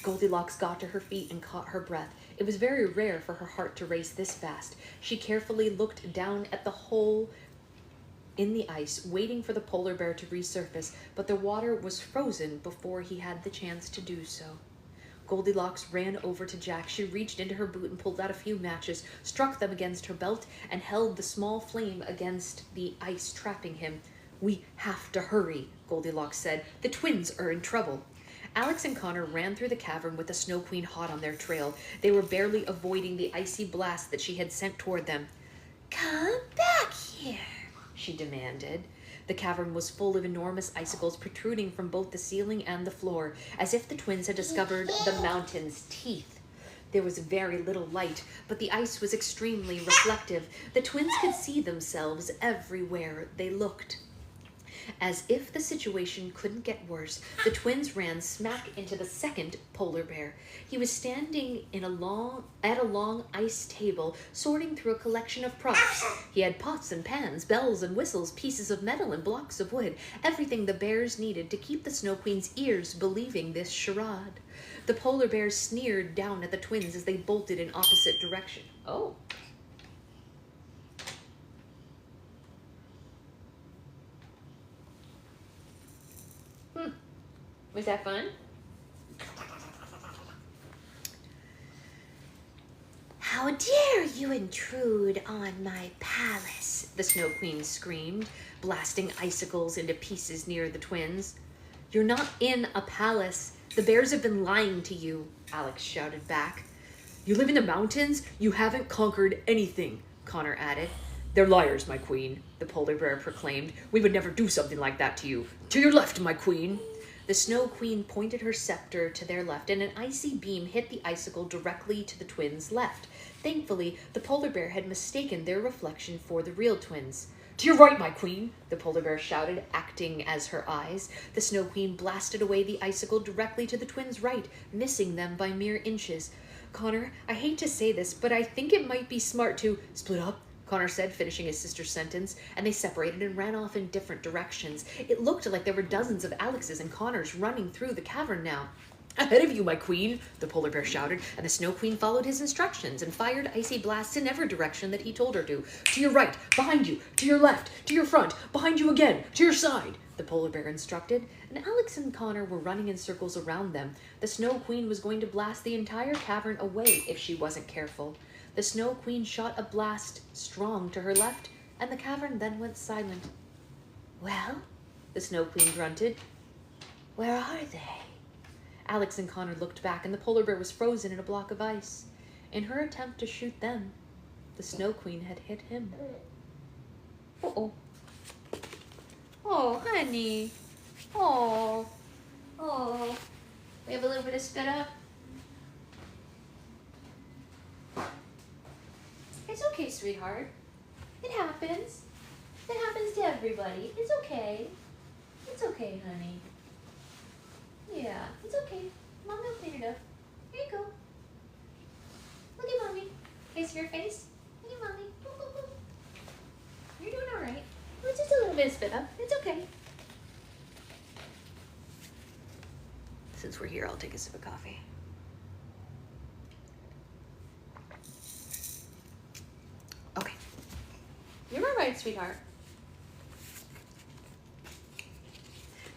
Goldilocks got to her feet and caught her breath. It was very rare for her heart to race this fast. She carefully looked down at the hole in the ice, waiting for the polar bear to resurface, but the water was frozen before he had the chance to do so. Goldilocks ran over to Jack. She reached into her boot and pulled out a few matches, struck them against her belt, and held the small flame against the ice, trapping him. "We have to hurry," Goldilocks said. "The twins are in trouble." Alex and Connor ran through the cavern with the Snow Queen hot on their trail. They were barely avoiding the icy blast that she had sent toward them. Come back here, she demanded. The cavern was full of enormous icicles protruding from both the ceiling and the floor, as if the twins had discovered the mountain's teeth. There was very little light, but the ice was extremely reflective. The twins could see themselves everywhere they looked. As if the situation couldn't get worse, the twins ran smack into the second polar bear. He was standing at a long ice table, sorting through a collection of props. He had pots and pans, bells and whistles, pieces of metal and blocks of wood, everything the bears needed to keep the Snow Queen's ears believing this charade. The polar bears sneered down at the twins as they bolted in opposite direction. Oh. Was that fun? How dare you intrude on my palace? The Snow Queen screamed, blasting icicles into pieces near the twins. "You're not in a palace. The bears have been lying to you," Alex shouted back. "You live in the mountains? You haven't conquered anything," Connor added. "They're liars, my queen," the polar bear proclaimed. "We would never do something like that to you. To your left, my queen." The Snow Queen pointed her scepter to their left, and an icy beam hit the icicle directly to the twins' left. Thankfully, the polar bear had mistaken their reflection for the real twins. "To your right, my queen," the polar bear shouted, acting as her eyes. The Snow Queen blasted away the icicle directly to the twins' right, missing them by mere inches. "Connor, I hate to say this, but I think it might be smart to split up," Connor said, finishing his sister's sentence, and they separated and ran off in different directions. It looked like there were dozens of Alexes and Connors running through the cavern now. Ahead of you, my queen, the polar bear shouted, and the Snow Queen followed his instructions and fired icy blasts in every direction that he told her to. To your right, behind you, to your left, to your front, behind you again, to your side, the polar bear instructed, and Alex and Connor were running in circles around them. The Snow Queen was going to blast the entire cavern away if she wasn't careful. The Snow Queen shot a blast strong to her left, and the cavern then went silent. Well, The Snow Queen grunted. where are they? Alex and Connor looked back, and the polar bear was frozen in a block of ice. In her attempt to shoot them, the Snow Queen had hit him. Uh-oh. Oh, honey. Oh. Oh. We have a little bit of spit up. It's okay, sweetheart. It happens. It happens to everybody. It's okay. It's okay, honey. Yeah, it's okay. Mommy will clean it up. Here you go. Look at Mommy. Face your face. Look at Mommy. You're doing all right. It's just a little bit of spit up. It's okay. Since we're here, I'll take a sip of coffee. Okay. You're all right, sweetheart.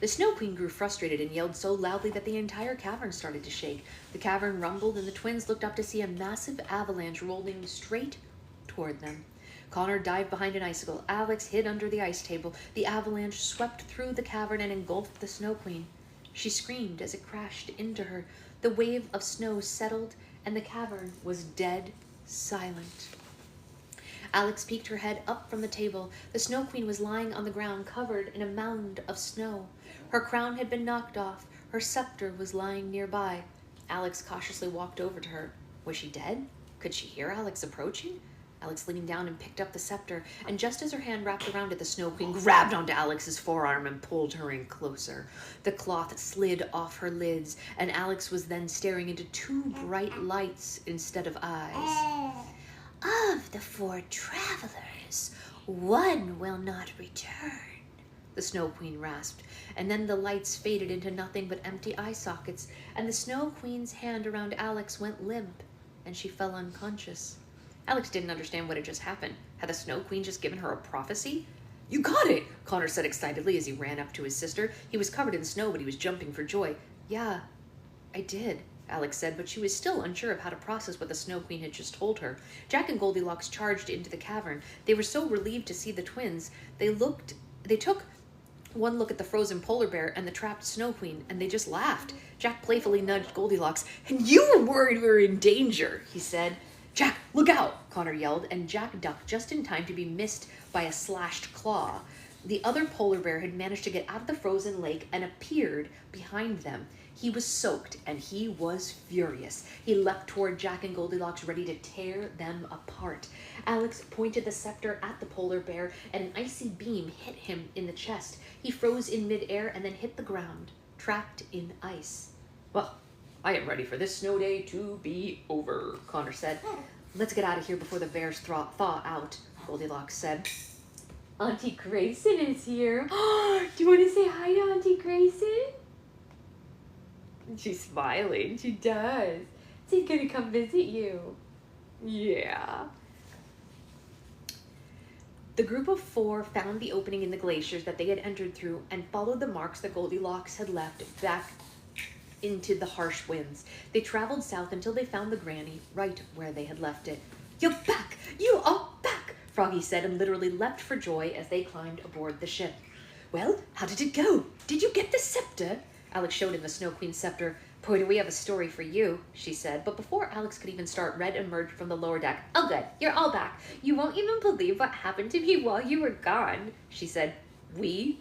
The Snow Queen grew frustrated and yelled so loudly that the entire cavern started to shake. The cavern rumbled, and the twins looked up to see a massive avalanche rolling straight toward them. Connor dived behind an icicle. Alex hid under the ice table. The avalanche swept through the cavern and engulfed the Snow Queen. She screamed as it crashed into her. The wave of snow settled, and the cavern was dead silent. Alex peeked her head up from the table. The Snow Queen was lying on the ground, covered in a mound of snow. Her crown had been knocked off. Her scepter was lying nearby. Alex cautiously walked over to her. Was she dead? Could she hear Alex approaching? Alex leaned down and picked up the scepter, and just as her hand wrapped around it, the Snow Queen grabbed onto Alex's forearm and pulled her in closer. The cloth slid off her lids, and Alex was then staring into two bright lights instead of eyes. Of the 4 travelers, one will not return, The Snow Queen rasped, and then the lights faded into nothing but empty eye sockets, and the Snow Queen's hand around Alex went limp, and she fell unconscious. Alex didn't understand what had just happened. Had the Snow Queen just given her a prophecy? You got it, Connor said excitedly as he ran up to his sister. He was covered in snow, but he was jumping for joy. Yeah, I did, Alex said, but she was still unsure of how to process what the Snow Queen had just told her. Jack and Goldilocks charged into the cavern. They were so relieved to see the twins. They took one look at the frozen polar bear and the trapped Snow Queen, and they just laughed. Jack playfully nudged Goldilocks. And you were worried we were in danger, he said. Jack, look out, Connor yelled, and Jack ducked just in time to be missed by a slashed claw. The other polar bear had managed to get out of the frozen lake and appeared behind them. He was soaked, and he was furious. He leapt toward Jack and Goldilocks, ready to tear them apart. Alex pointed the scepter at the polar bear, and an icy beam hit him in the chest. He froze in midair and then hit the ground, trapped in ice. Well, I am ready for this snow day to be over, Connor said. Let's get out of here before the bears thaw out, Goldilocks said. Auntie Grayson is here. Do you want to say hi to Auntie Grayson? She's smiling. She does. She's going to come visit you. Yeah. The group of 4 found the opening in the glaciers that they had entered through and followed the marks that Goldilocks had left back into the harsh winds. They traveled south until they found the granny right where they had left it. You're back! You are back! Froggy said and literally leapt for joy as they climbed aboard the ship. Well, how did it go? Did you get the scepter? Alex showed him the Snow Queen's scepter. Boy, do we have a story for you, she said. But before Alex could even start, Red emerged from the lower deck. Oh good, you're all back. You won't even believe what happened to me while you were gone, she said. We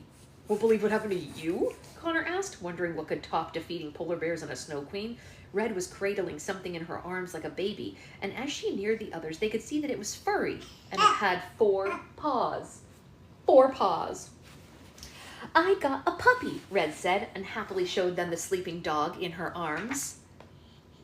won't believe what happened to you? Connor asked, wondering what could top defeating polar bears and a Snow Queen. Red was cradling something in her arms like a baby, and as she neared the others, they could see that it was furry, and it had 4 paws. 4 paws. I got a puppy, Red said, and happily showed them the sleeping dog in her arms.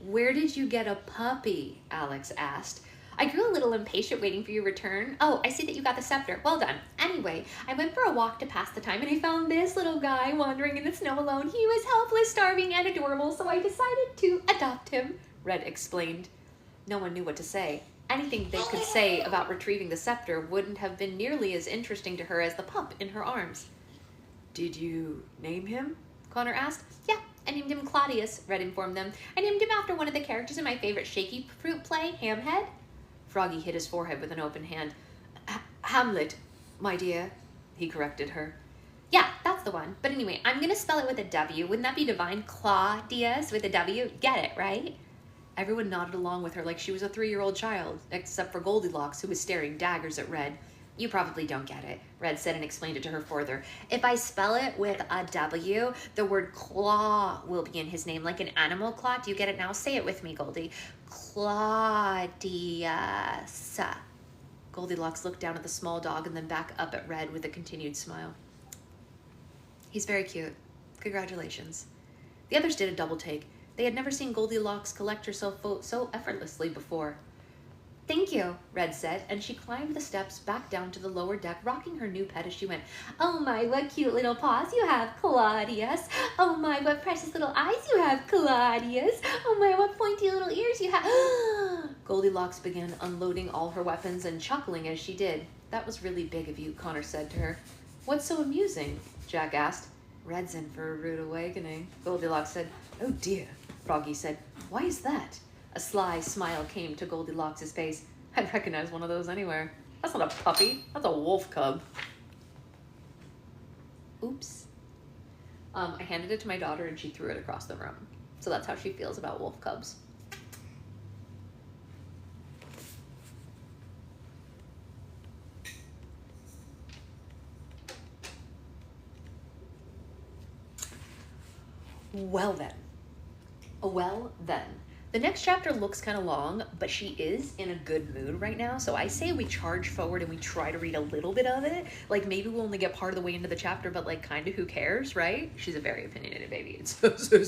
Where did you get a puppy? Alex asked. I grew a little impatient waiting for your return. Oh, I see that you got the scepter. Well done. Anyway, I went for a walk to pass the time and I found this little guy wandering in the snow alone. He was helpless, starving, and adorable, so I decided to adopt him, Red explained. No one knew what to say. Anything they could say about retrieving the scepter wouldn't have been nearly as interesting to her as the pup in her arms. Did you name him? Connor asked. Yeah, I named him Claudius, Red informed them. I named him after one of the characters in my favorite shaky fruit play, Hamhead. Froggy hit his forehead with an open hand. Hamlet, my dear, he corrected her. Yeah, that's the one. But anyway, I'm going to spell it with a W. Wouldn't that be divine? Claudius with a W. Get it, right? Everyone nodded along with her like she was a 3-year-old child, except for Goldilocks, who was staring daggers at Red. You probably don't get it, Red said and explained it to her further. If I spell it with a W, the word claw will be in his name, like an animal claw. Do you get it now? Say it with me, Goldie. Claudius. Goldilocks looked down at the small dog and then back up at Red with a continued smile. He's very cute. Congratulations. The others did a double take. They had never seen Goldilocks collect herself so effortlessly before. Thank you, Red said, and she climbed the steps back down to the lower deck, rocking her new pet as she went. Oh my, what cute little paws you have, Claudius. Oh my, what precious little eyes you have, Claudius. Oh my, what pointy little ears you have. Goldilocks began unloading all her weapons and chuckling as she did. That was really big of you, Connor said to her. What's so amusing? Jack asked. Red's in for a rude awakening, Goldilocks said. Oh dear, Froggy said. Why is that? A sly smile came to Goldilocks' face. I'd recognize one of those anywhere. That's not a puppy. That's a wolf cub. Oops. I handed it to my daughter and she threw it across the room. So that's how she feels about wolf cubs. Well then. The next chapter looks kind of long, but she is in a good mood right now. So I say we charge forward and we try to read a little bit of it. Like maybe we'll only get part of the way into the chapter, but like kind of who cares, right? She's a very opinionated baby. It's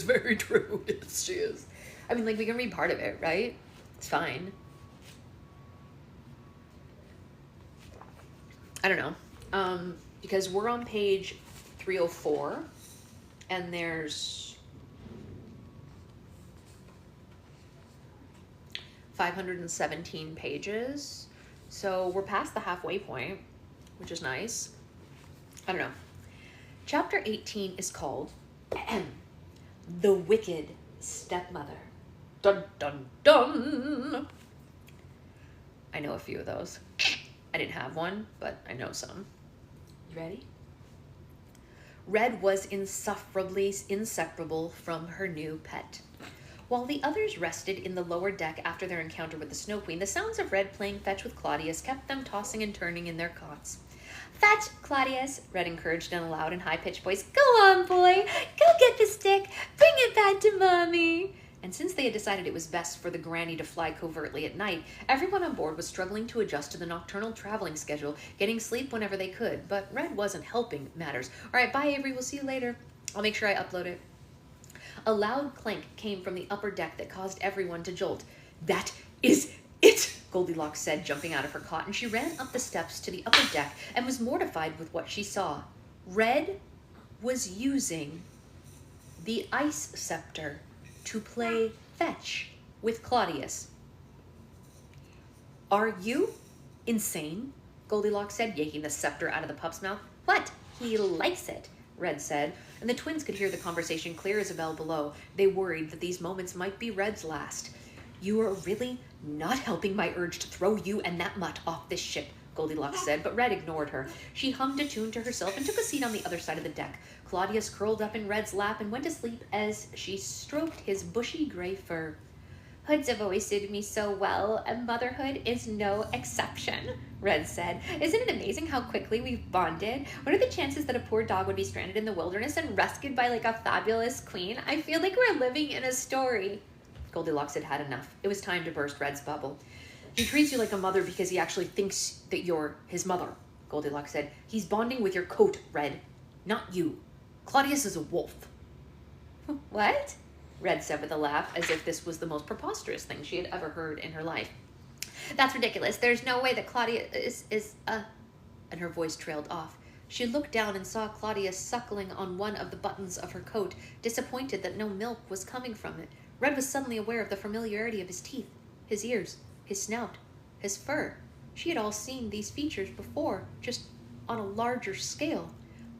very true. Yes, she is. I mean, like we can read part of it, right? It's fine. I don't know. Because we're on page 304 and there's 517 pages. So we're past the halfway point, which is nice. I don't know. Chapter 18 is called The Wicked Stepmother. Dun, dun, dun. I know a few of those. I didn't have one, but I know some. You ready? Red was insufferably inseparable from her new pet. While the others rested in the lower deck after their encounter with the Snow Queen, the sounds of Red playing fetch with Claudius kept them tossing and turning in their cots. Fetch, Claudius, Red encouraged in a loud and high-pitched voice. Go on, boy. Go get the stick. Bring it back to Mommy. And since they had decided it was best for the granny to fly covertly at night, everyone on board was struggling to adjust to the nocturnal traveling schedule, getting sleep whenever they could. But Red wasn't helping matters. All right, bye, Avery. We'll see you later. I'll make sure I upload it. A loud clank came from the upper deck that caused everyone to jolt. That is it, Goldilocks said, jumping out of her cot, and she ran up the steps to the upper deck and was mortified with what she saw. Red was using the ice scepter to play fetch with Claudius. Are you insane? Goldilocks said, yanking the scepter out of the pup's mouth. What? He likes it, Red said, and the twins could hear the conversation clear as a bell below. They worried that these moments might be Red's last. You are really not helping my urge to throw you and that mutt off this ship, Goldilocks said, but Red ignored her. She hummed a tune to herself and took a seat on the other side of the deck. Claudius curled up in Red's lap and went to sleep as she stroked his bushy gray fur. Hoods have always suited me so well, and motherhood is no exception, Red said. Isn't it amazing how quickly we've bonded? What are the chances that a poor dog would be stranded in the wilderness and rescued by like a fabulous queen? I feel like we're living in a story. Goldilocks had had enough. It was time to burst Red's bubble. He treats you like a mother because he actually thinks that you're his mother, Goldilocks said. He's bonding with your coat, Red, not you. Claudius is a wolf. What? Red said with a laugh, as if this was the most preposterous thing she had ever heard in her life. That's ridiculous. There's no way that Claudia is And her voice trailed off. She looked down and saw Claudia suckling on one of the buttons of her coat, disappointed that no milk was coming from it. Red was suddenly aware of the familiarity of his teeth, his ears, his snout, his fur. She had all seen these features before, just on a larger scale.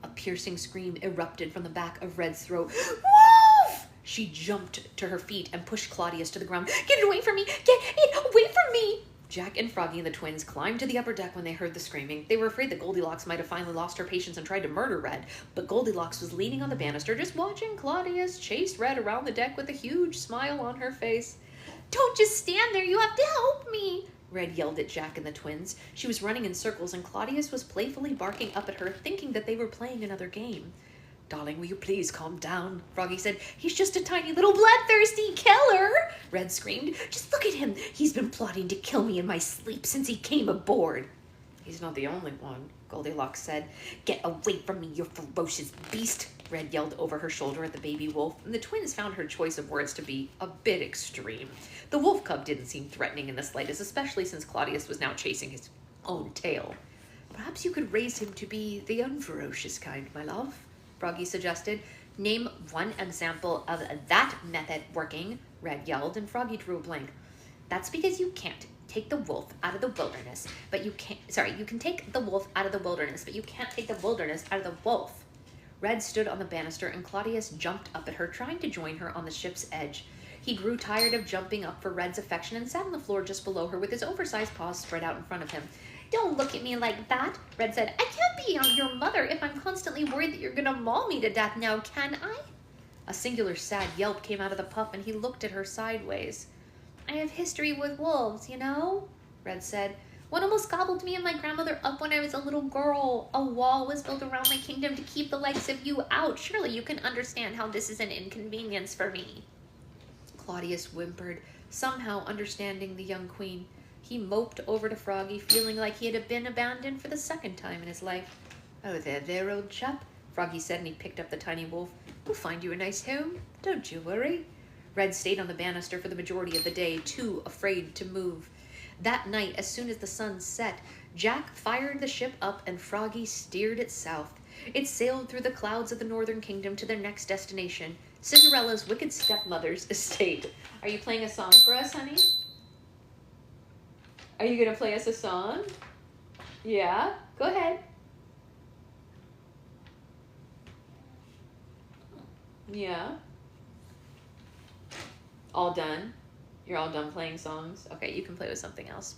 A piercing scream erupted from the back of Red's throat. Wolf! She jumped to her feet and pushed Claudius to the ground. Get it away from me! Get it away from me! Jack and Froggy and the twins climbed to the upper deck when they heard the screaming. They were afraid that Goldilocks might have finally lost her patience and tried to murder Red, but Goldilocks was leaning on the banister, just watching Claudius chase Red around the deck with a huge smile on her face. Don't just stand there, you have to help me! Red yelled at Jack and the twins. She was running in circles, and Claudius was playfully barking up at her, thinking that they were playing another game. Darling, will you please calm down? Froggy said. He's just a tiny little bloodthirsty killer, Red screamed. Just look at him. He's been plotting to kill me in my sleep since he came aboard. He's not the only one, Goldilocks said. Get away from me, you ferocious beast, Red yelled over her shoulder at the baby wolf, and the twins found her choice of words to be a bit extreme. The wolf cub didn't seem threatening in the slightest, especially since Claudius was now chasing his own tail. Perhaps you could raise him to be the unferocious kind, my love, Froggy suggested. Name one example of that method working, Red yelled, and Froggy drew a blank. That's because you can't take the wolf out of the wilderness, but you can take the wolf out of the wilderness, but you can't take the wilderness out of the wolf. Red stood on the banister, and Claudius jumped up at her, trying to join her on the ship's edge. He grew tired of jumping up for Red's affection and sat on the floor just below her with his oversized paws spread out in front of him. Don't look at me like that, Red said. I can't be your mother if I'm constantly worried that you're going to maul me to death now, can I? A singular sad yelp came out of the pup, and he looked at her sideways. I have history with wolves, you know, Red said. One almost gobbled me and my grandmother up when I was a little girl. A wall was built around my kingdom to keep the likes of you out. Surely you can understand how this is an inconvenience for me. Claudius whimpered, somehow understanding the young queen. He moped over to Froggy, feeling like he had been abandoned for the second time in his life. Oh, there, old chap, Froggy said, and he picked up the tiny wolf. We'll find you a nice home. Don't you worry. Red stayed on the banister for the majority of the day, too afraid to move. That night, as soon as the sun set, Jack fired the ship up and Froggy steered it south. It sailed through the clouds of the northern kingdom to their next destination, Cinderella's wicked stepmother's estate. Are you playing a song for us, honey? Are you going to play us a song? Yeah? Go ahead. Yeah? All done? You're all done playing songs? Okay, you can play with something else.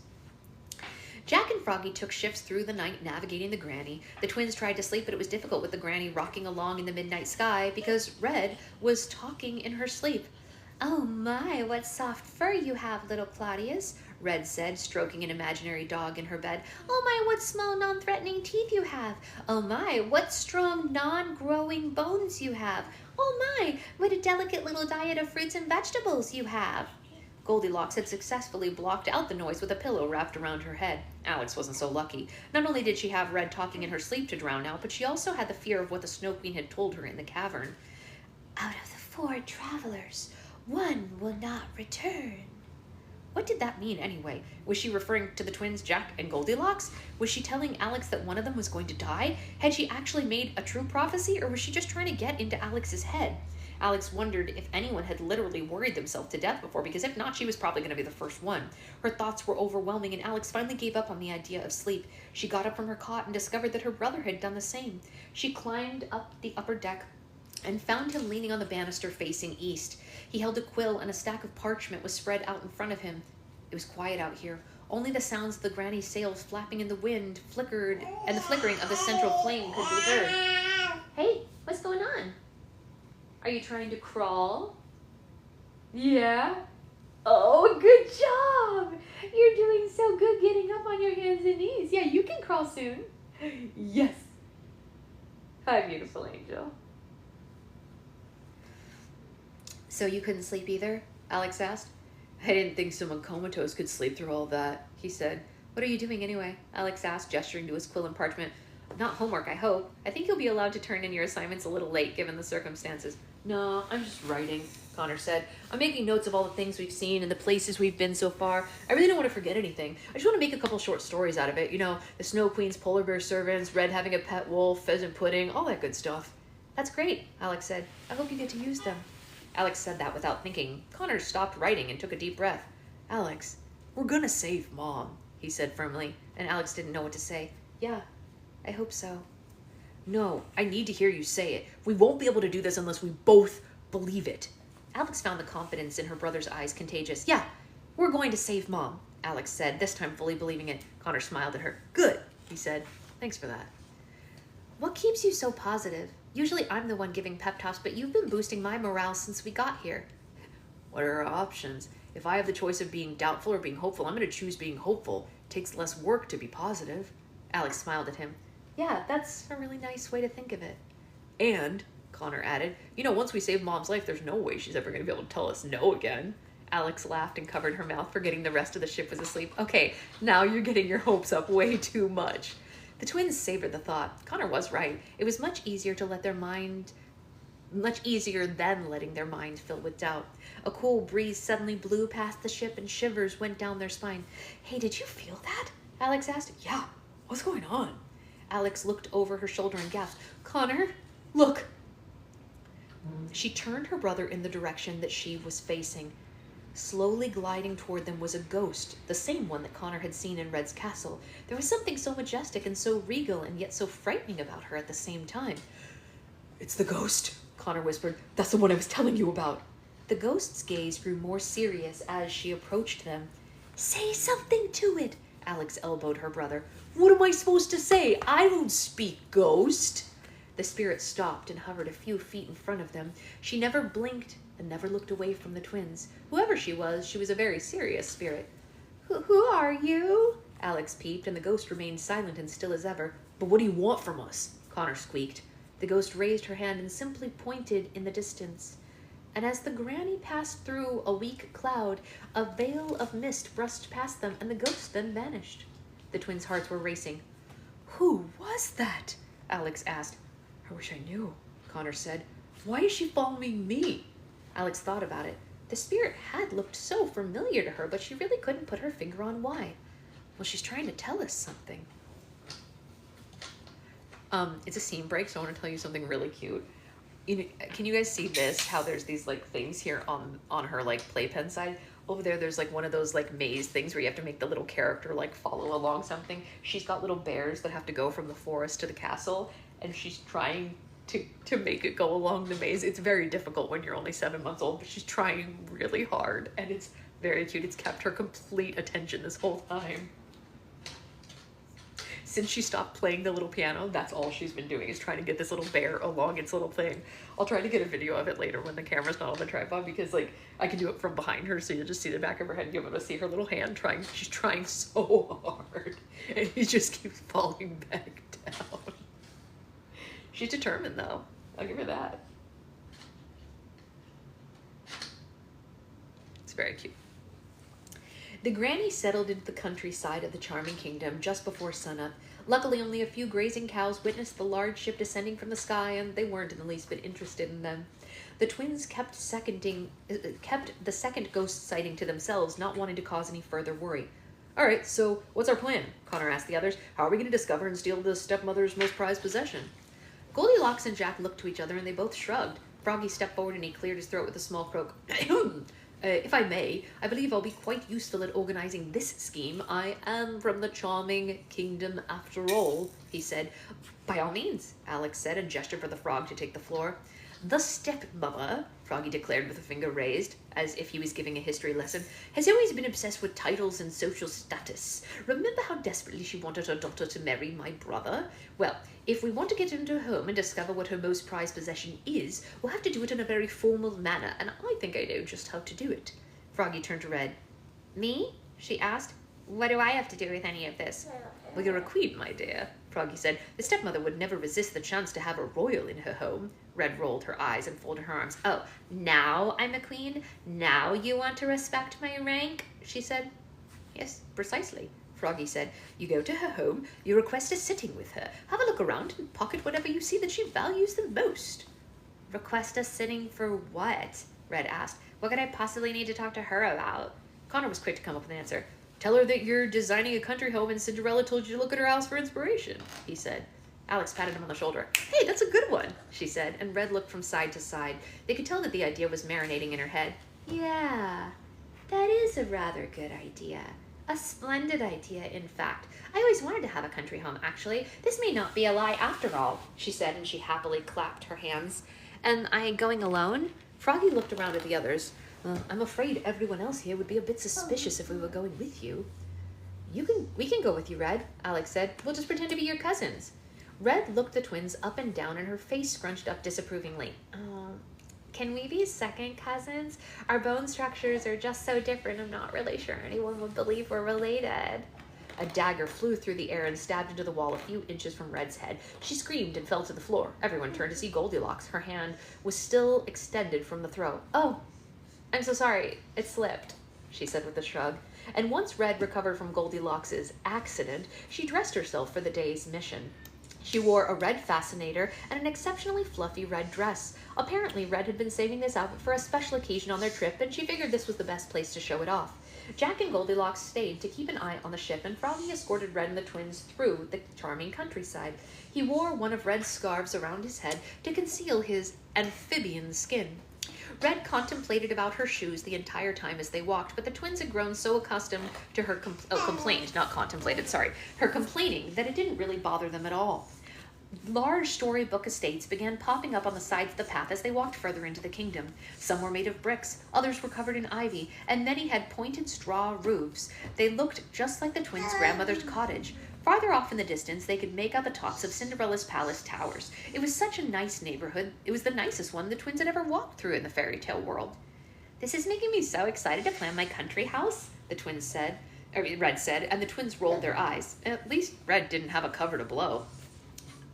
Jack and Froggy took shifts through the night navigating the granny. The twins tried to sleep, but it was difficult with the granny rocking along in the midnight sky because Red was talking in her sleep. Oh my, what soft fur you have, little Claudius, Red said, stroking an imaginary dog in her bed. Oh my, what small, non-threatening teeth you have. Oh my, what strong, non-growing bones you have. Oh my, what a delicate little diet of fruits and vegetables you have. Goldilocks had successfully blocked out the noise with a pillow wrapped around her head. Alex wasn't so lucky. Not only did she have Red talking in her sleep to drown out, but she also had the fear of what the Snow Queen had told her in the cavern. Out of the 4 travelers, 1 will not return. What did that mean anyway? Was she referring to the twins Jack and Goldilocks? Was she telling Alex that one of them was going to die? Had she actually made a true prophecy, or was she just trying to get into Alex's head? Alex wondered if anyone had literally worried themselves to death before, because if not, she was probably going to be the first one. Her thoughts were overwhelming, and Alex finally gave up on the idea of sleep. She got up from her cot and discovered that her brother had done the same. She climbed up the upper deck and found him leaning on the banister facing east. He held a quill, and a stack of parchment was spread out in front of him. It was quiet out here. Only the sounds of the granny's sails flapping in the wind flickered, and the flickering of the central flame could be heard. Hey, what's going on? Are you trying to crawl? Yeah? Oh, good job! You're doing so good getting up on your hands and knees. Yeah, you can crawl soon. Yes. Hi, beautiful angel. So you couldn't sleep either? Alex asked. I didn't think someone comatose could sleep through all that, he said. What are you doing anyway? Alex asked, gesturing to his quill and parchment. Not homework, I hope. I think you'll be allowed to turn in your assignments a little late, given the circumstances. No, I'm just writing. Connor said. I'm making notes of all the things we've seen and the places we've been so far. I really don't want to forget anything. I just want to make a couple short stories out of it. You know, the Snow Queen's polar bear servants, Red having a pet wolf, pheasant pudding, all that good stuff. That's great, Alex said. I hope you get to use them. Alex said that without thinking. Connor stopped writing and took a deep breath. Alex, we're gonna save Mom, he said firmly, and Alex didn't know what to say. Yeah, I hope so. No, I need to hear you say it. We won't be able to do this unless we both believe it. Alex found the confidence in her brother's eyes contagious. Yeah, we're going to save Mom, Alex said, this time fully believing it. Connor smiled at her. Good, he said. Thanks for that. What keeps you so positive? Usually I'm the one giving pep talks, but you've been boosting my morale since we got here. What are our options? If I have the choice of being doubtful or being hopeful, I'm going to choose being hopeful. It takes less work to be positive. Alex smiled at him. Yeah, that's a really nice way to think of it. And, Connor added, you know, once we save Mom's life, there's no way she's ever going to be able to tell us no again. Alex laughed and covered her mouth, forgetting the rest of the ship was asleep. Okay, now you're getting your hopes up way too much. The twins savored the thought. Connor was right. It was much easier than letting their mind fill with doubt. A cool breeze suddenly blew past the ship and shivers went down their spine. Hey, did you feel that? Alex asked. Yeah, what's going on? Alex looked over her shoulder and gasped. Connor, look. She turned her brother in the direction that she was facing. Slowly gliding toward them was a ghost, the same one that Connor had seen in Red's castle. There was something so majestic and so regal and yet so frightening about her at the same time. It's the ghost, Connor whispered. That's the one I was telling you about. The ghost's gaze grew more serious as she approached them. Say something to it, Alex elbowed her brother. What am I supposed to say? I don't speak ghost. The spirit stopped and hovered a few feet in front of them. She never blinked and never looked away from the twins. Whoever she was a very serious spirit. Who are you? Alex peeped, and the ghost remained silent and still as ever. But what do you want from us? Connor squeaked. The ghost raised her hand and simply pointed in the distance. And as the granny passed through a weak cloud, a veil of mist brushed past them, and the ghost then vanished. The twins' hearts were racing. Who was that? Alex asked. I wish I knew, Connor said. Why is she following me? Alex thought about it. The spirit had looked so familiar to her, but she really couldn't put her finger on why. Well, she's trying to tell us something. It's a scene break, so I want to tell you something really cute. Can you guys see this? How there's these like things here on her like playpen side. Over there's like one of those like maze things where you have to make the little character like follow along something. She's got little bears that have to go from the forest to the castle, and she's trying to make it go along the maze. It's very difficult when you're only 7 months old, but she's trying really hard, and it's very cute. It's kept her complete attention this whole time. Since she stopped playing the little piano, that's all she's been doing is trying to get this little bear along its little thing. I'll try to get a video of it later when the camera's not on the tripod, because like I can do it from behind her, so you'll just see the back of her head and you'll be able to see her little hand trying. She's trying so hard, and he just keeps falling back down. She's determined though. I'll give her that. It's very cute. The granny settled into the countryside of the charming kingdom just before sunup. Luckily, only a few grazing cows witnessed the large ship descending from the sky, and they weren't in the least bit interested in them. The twins kept the second ghost sighting to themselves, not wanting to cause any further worry. All right, so what's our plan? Connor asked the others. How are we going to discover and steal the stepmother's most prized possession? Goldilocks and Jack looked to each other, and they both shrugged. Froggy stepped forward, and he cleared his throat with a small croak. If I may, I believe I'll be quite useful at organizing this scheme. I am from the charming kingdom after all, he said. By all means, Alex said, and gestured for the frog to take the floor. The stepmother, Froggy declared with a finger raised, as if he was giving a history lesson, has always been obsessed with titles and social status. Remember how desperately she wanted her daughter to marry my brother? Well, if we want to get into her home and discover what her most prized possession is, we'll have to do it in a very formal manner, and I think I know just how to do it. Froggy turned to Red. Me? She asked. What do I have to do with any of this? Well, you're a queen, my dear, Froggy said. The stepmother would never resist the chance to have a royal in her home. Red rolled her eyes and folded her arms. Oh, now I'm a queen? Now you want to respect my rank? She said. Yes, precisely, Froggy said. You go to her home, you request a sitting with her, have a look around and pocket whatever you see that she values the most. Request a sitting for what? Red asked. What could I possibly need to talk to her about? Connor was quick to come up with an answer. Tell her that you're designing a country home and Cinderella told you to look at her house for inspiration, he said. Alex patted him on the shoulder. Hey, that's a good one, she said, and Red looked from side to side. They could tell that the idea was marinating in her head. Yeah, that is a rather good idea. A splendid idea, in fact. I always wanted to have a country home, actually. This may not be a lie after all, she said, and she happily clapped her hands. Am I going alone? Froggy looked around at the others. I'm afraid everyone else here would be a bit suspicious if we were going with you. We can go with you, Red, Alex said. We'll just pretend to be your cousins. Red looked the twins up and down, and her face scrunched up disapprovingly. Can we be second cousins? Our bone structures are just so different, I'm not really sure anyone would believe we're related. A dagger flew through the air and stabbed into the wall a few inches from Red's head. She screamed and fell to the floor. Everyone turned to see Goldilocks. Her hand was still extended from the throw. Oh, I'm so sorry. It slipped, she said with a shrug. And once Red recovered from Goldilocks' accident, she dressed herself for the day's mission. She wore a red fascinator and an exceptionally fluffy red dress. Apparently, Red had been saving this outfit for a special occasion on their trip, and she figured this was the best place to show it off. Jack and Goldilocks stayed to keep an eye on the ship, and Froggy escorted Red and the twins through the charming countryside. He wore one of Red's scarves around his head to conceal his amphibian skin. Red contemplated about her shoes the entire time as they walked, but the twins had grown so accustomed to her complaining that it didn't really bother them at all. Large storybook estates began popping up on the sides of the path as they walked further into the kingdom. Some were made of bricks, others were covered in ivy, and many had pointed straw roofs. They looked just like the twins' grandmother's cottage. Farther off in the distance, they could make out the tops of Cinderella's palace towers. It was such a nice neighborhood. It was the nicest one the twins had ever walked through in the fairy tale world. This is making me so excited to plan my country house, Red said, and the twins rolled their eyes. At least Red didn't have a cover to blow.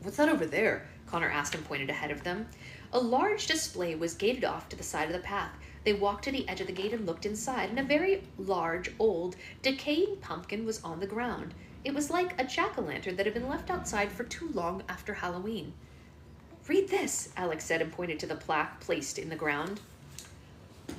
What's that over there? Connor asked and pointed ahead of them. A large display was gated off to the side of the path. They walked to the edge of the gate and looked inside, and a very large, old, decaying pumpkin was on the ground. It was like a jack-o'-lantern that had been left outside for too long after Halloween. Read this, Alex said and pointed to the plaque placed in the ground.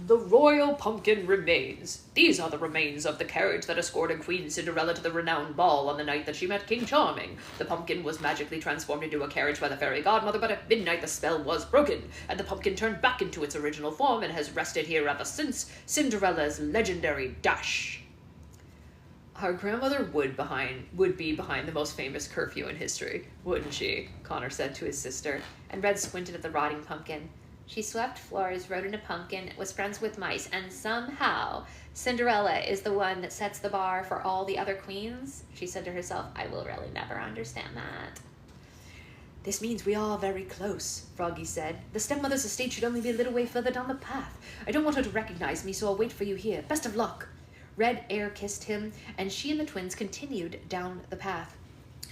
The royal pumpkin remains. These are the remains of the carriage that escorted Queen Cinderella to the renowned ball on the night that she met King Charming. The pumpkin was magically transformed into a carriage by the fairy godmother, but at midnight the spell was broken, and the pumpkin turned back into its original form and has rested here ever since. Cinderella's legendary dash. Our grandmother would be behind the most famous curfew in history, wouldn't she? Connor said to his sister, and Red squinted at the rotting pumpkin. She swept floors, rode in a pumpkin, was friends with mice, and somehow Cinderella is the one that sets the bar for all the other queens, she said to herself. I will really never understand that. This means we are very close, Froggy said. The stepmother's estate should only be a little way further down the path. I don't want her to recognize me, so I'll wait for you here. Best of luck. Red air-kissed him, and she and the twins continued down the path.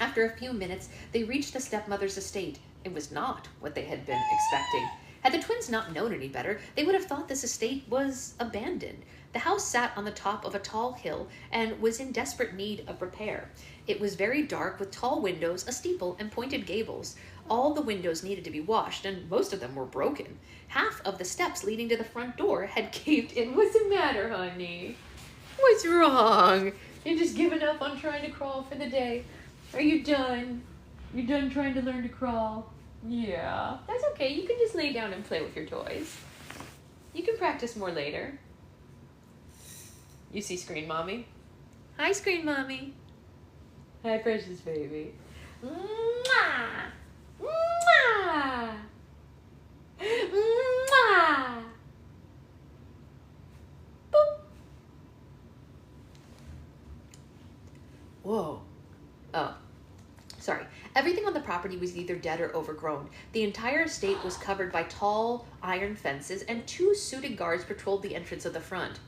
After a few minutes, they reached the stepmother's estate. It was not what they had been expecting. Had the twins not known any better, they would have thought this estate was abandoned. The house sat on the top of a tall hill and was in desperate need of repair. It was very dark with tall windows, a steeple, and pointed gables. All the windows needed to be washed, and most of them were broken. Half of the steps leading to the front door had caved in. What's the matter, honey? What's wrong? You're just giving up on trying to crawl for the day. Are you done? You're done trying to learn to crawl? Yeah, that's okay. You can just lay down and play with your toys. You can practice more later. You see Screen Mommy? Hi, Screen Mommy. Hi, precious baby. Mwah! Mwah! Mwah! Boop. Whoa. Oh. Sorry. Everything on the property was either dead or overgrown. The entire estate was covered by tall iron fences, and 2 suited guards patrolled the entrance of the front.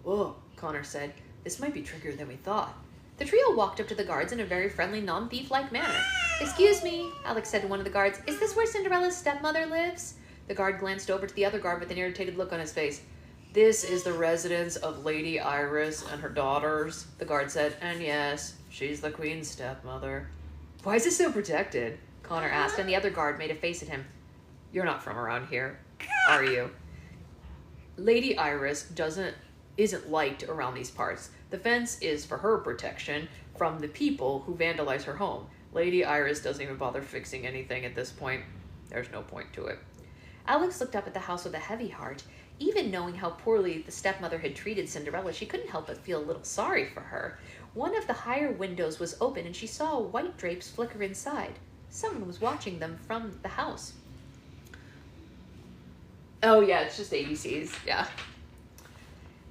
Whoa, Connor said. This might be trickier than we thought. The trio walked up to the guards in a very friendly, non-thief-like manner. Excuse me, Alex said to one of the guards. Is this where Cinderella's stepmother lives? The guard glanced over to the other guard with an irritated look on his face. This is the residence of Lady Iris and her daughters, the guard said. And yes, she's the queen's stepmother. Why is it so protected? Connor asked, and the other guard made a face at him. You're not from around here, are you? Lady Iris isn't liked around these parts. The fence is for her protection from the people who vandalize her home. Lady Iris doesn't even bother fixing anything at this point. There's no point to it. Alex looked up at the house with a heavy heart. Even knowing how poorly the stepmother had treated Cinderella, she couldn't help but feel a little sorry for her. One of the higher windows was open, and she saw white drapes flicker inside. Someone was watching them from the house. Oh yeah, it's just ABCs, yeah.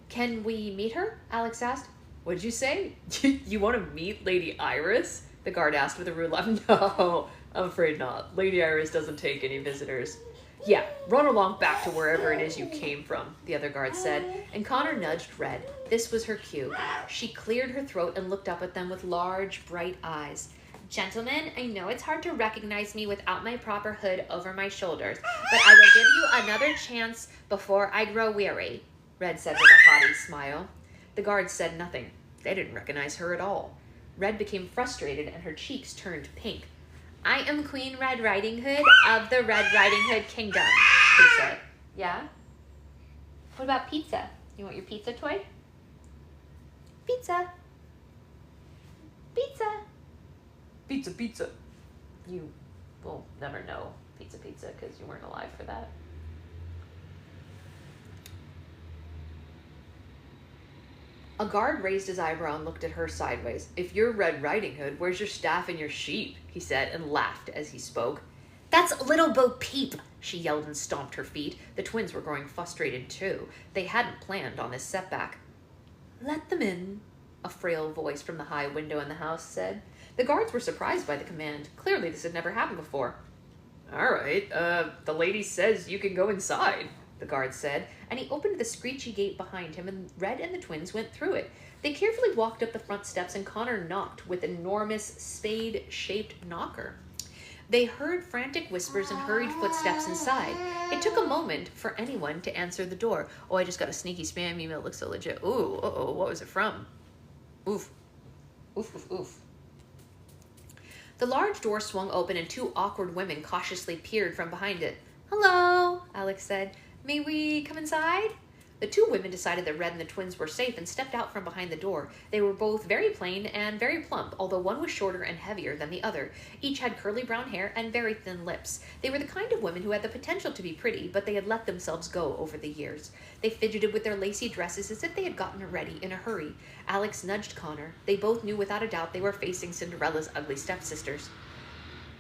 Can we meet her? Alex asked. What'd you say? You want to meet Lady Iris? The guard asked with a rude laugh. No, I'm afraid not. Lady Iris doesn't take any visitors. Yeah, run along back to wherever it is you came from, the other guard said, and Connor nudged Red. This was her cue. She cleared her throat and looked up at them with large, bright eyes. Gentlemen, I know it's hard to recognize me without my proper hood over my shoulders, but I will give you another chance before I grow weary, Red said with a haughty smile. The guards said nothing. They didn't recognize her at all. Red became frustrated and her cheeks turned pink. I am Queen Red Riding Hood of the Red Riding Hood Kingdom, she said. Yeah? What about pizza? You want your pizza toy? Pizza. Pizza. Pizza, pizza. You will never know pizza because you weren't alive for that. A guard raised his eyebrow and looked at her sideways. If you're Red Riding Hood, where's your staff and your sheep? He said, and laughed as he spoke. That's Little Bo Peep, she yelled and stomped her feet. The twins were growing frustrated too. They hadn't planned on this setback. Let them in, a frail voice from the high window in the house said. The guards were surprised by the command. Clearly this had never happened before. All right, the lady says you can go inside, the guard said, and he opened the screechy gate behind him, and Red and the twins went through it. They carefully walked up the front steps, and Connor knocked with an enormous spade-shaped knocker. They heard frantic whispers and hurried footsteps inside. It took a moment for anyone to answer the door. Oh, I just got a sneaky spam email. It looks so legit. Ooh, uh-oh, what was it from? Oof. Oof, oof, oof. The large door swung open, and two awkward women cautiously peered from behind it. Hello, Alex said. May we come inside? The two women decided that Red and the twins were safe and stepped out from behind the door. They were both very plain and very plump, although one was shorter and heavier than the other. Each had curly brown hair and very thin lips. They were the kind of women who had the potential to be pretty, but they had let themselves go over the years. They fidgeted with their lacy dresses as if they had gotten ready in a hurry. Alex nudged Connor. They both knew without a doubt they were facing Cinderella's ugly stepsisters.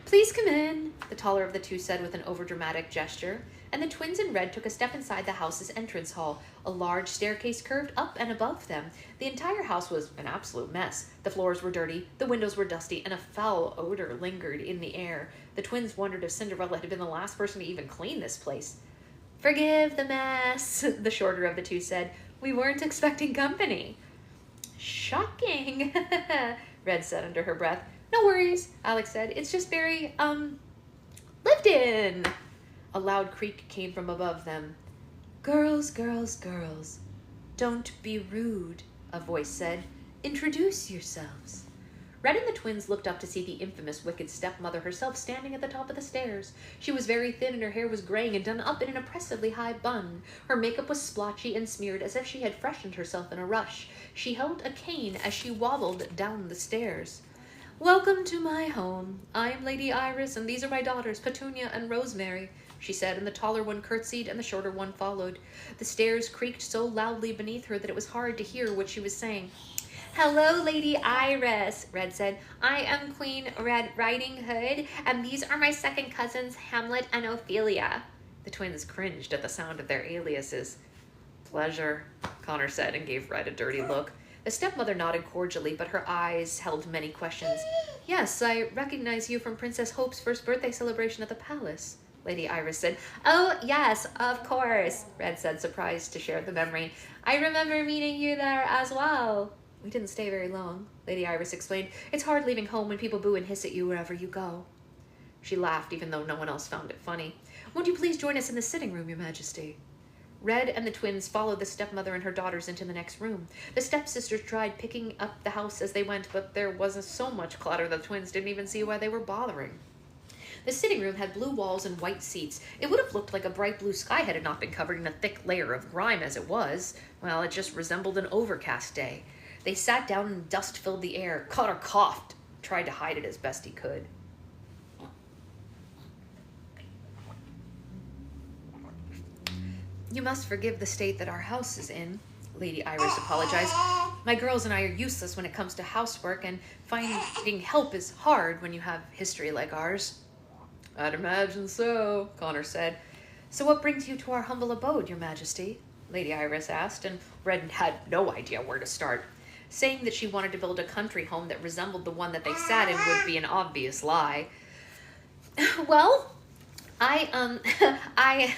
Please come in, the taller of the two said with an overdramatic gesture, and the twins in red took a step inside the house's entrance hall. A large staircase curved up and above them. The entire house was an absolute mess. The floors were dirty, the windows were dusty, and a foul odor lingered in the air. The twins wondered if Cinderella had been the last person to even clean this place. Forgive the mess, the shorter of the two said. We weren't expecting company. Shocking, Red said under her breath. No worries, Alex said. It's just very, lived in. A loud creak came from above them. Girls, girls, girls, don't be rude, a voice said. Introduce yourselves. Red and the twins looked up to see the infamous wicked stepmother herself standing at the top of the stairs. She was very thin and her hair was graying and done up in an oppressively high bun. Her makeup was splotchy and smeared as if she had freshened herself in a rush. She held a cane as she wobbled down the stairs. Welcome to my home. I'm Lady Iris, and these are my daughters, Petunia and Rosemary, she said, and the taller one curtsied and the shorter one followed. The stairs creaked so loudly beneath her that it was hard to hear what she was saying. Hello, Lady Iris, Red said. I am Queen Red Riding Hood, and these are my second cousins, Hamlet and Ophelia. The twins cringed at the sound of their aliases. Pleasure, Connor said, and gave Red a dirty look. The stepmother nodded cordially, but her eyes held many questions. Yes, I recognize you from Princess Hope's first birthday celebration at the palace, Lady Iris said. Oh, yes, of course, Red said, surprised to share the memory. I remember meeting you there as well. We didn't stay very long, Lady Iris explained. It's hard leaving home when people boo and hiss at you wherever you go. She laughed, even though no one else found it funny. Won't you please join us in the sitting room, Your Majesty? Red and the twins followed the stepmother and her daughters into the next room. The stepsisters tried picking up the house as they went, but there was so much clutter the twins didn't even see why they were bothering. The sitting room had blue walls and white seats. It would have looked like a bright blue sky had it not been covered in a thick layer of grime as it was. Well, it just resembled an overcast day. They sat down and dust filled the air. Connor coughed, tried to hide it as best he could. You must forgive the state that our house is in, Lady Iris apologized. My girls and I are useless when it comes to housework, and finding help is hard when you have history like ours. I'd imagine so, Connor said. So what brings you to our humble abode, Your Majesty? Lady Iris asked, and Red had no idea where to start. Saying that she wanted to build a country home that resembled the one that they sat in would be an obvious lie. Well, I,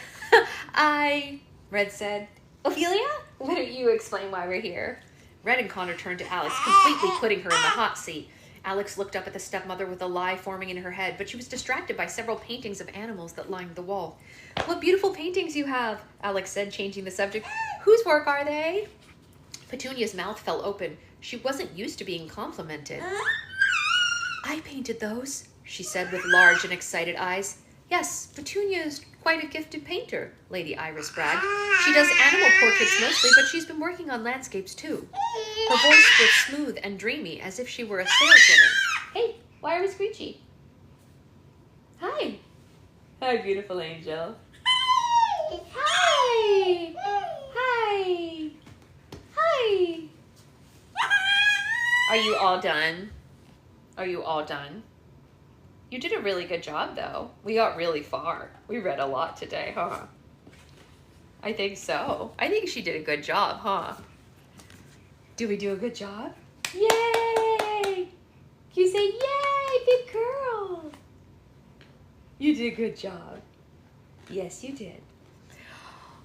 Red said. Ophelia, why don't you explain why we're here? Red and Connor turned to Alex, completely putting her in the hot seat. Alex looked up at the stepmother with a lie forming in her head, but she was distracted by several paintings of animals that lined the wall. What beautiful paintings you have, Alex said, changing the subject. Whose work are they? Petunia's mouth fell open. She wasn't used to being complimented. I painted those, she said with large and excited eyes. Yes, Petunia is quite a gifted painter, Lady Iris bragged. She does animal portraits mostly, but she's been working on landscapes too. Her voice was smooth and dreamy, as if she were a saleswoman. Hey, why are we screechy? Hi. Hi, beautiful angel. Hi. Hi. Hi. Are you all done? Are you all done? You did a really good job, though. We got really far. We read a lot today, huh? I think so. I think she did a good job, huh? Do we do a good job? Yay! Can you say yay, big girl? You did a good job. Yes, you did.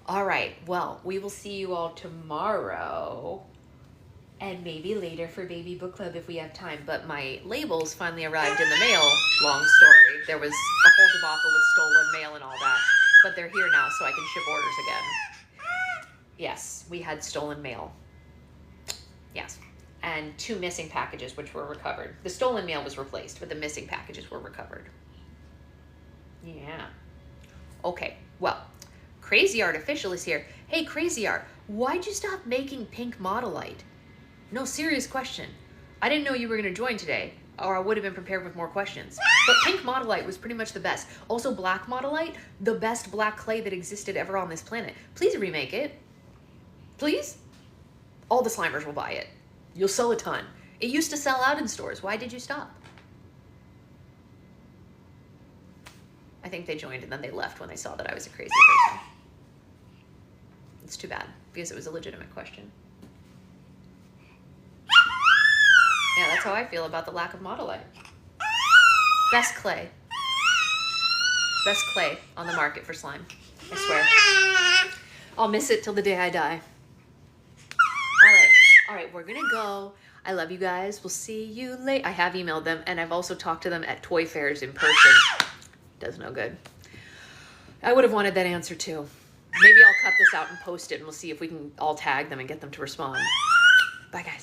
All right. Well, we will see you all tomorrow. And maybe later for Baby Book Club if we have time. But my labels finally arrived in the mail. Long story. There was a whole debacle with stolen mail and all that. But they're here now, so I can ship orders again. Yes, we had stolen mail. Yes. And 2 missing packages, which were recovered. The stolen mail was replaced, but the missing packages were recovered. Yeah. Okay, well, Crazy Artificial is here. Hey, Crazy Art, why'd you stop making pink Modelite? No, serious question. I didn't know you were going to join today, or I would have been prepared with more questions. But pink Modelite was pretty much the best. Also, black Modelite, the best black clay that existed ever on this planet. Please remake it. Please? All the Slimers will buy it. You'll sell a ton. It used to sell out in stores. Why did you stop? I think they joined and then they left when they saw that I was a crazy person. It's too bad, because it was a legitimate question. Yeah, that's how I feel about the lack of Modelite. Best clay. Best clay on the market for slime. I swear. I'll miss it till the day I die. All right, we're gonna go. I love you guys. We'll see you later. I have emailed them, and I've also talked to them at toy fairs in person. Does no good. I would have wanted that answer too. Maybe I'll cut this out and post it, and we'll see if we can all tag them and get them to respond. Bye, guys.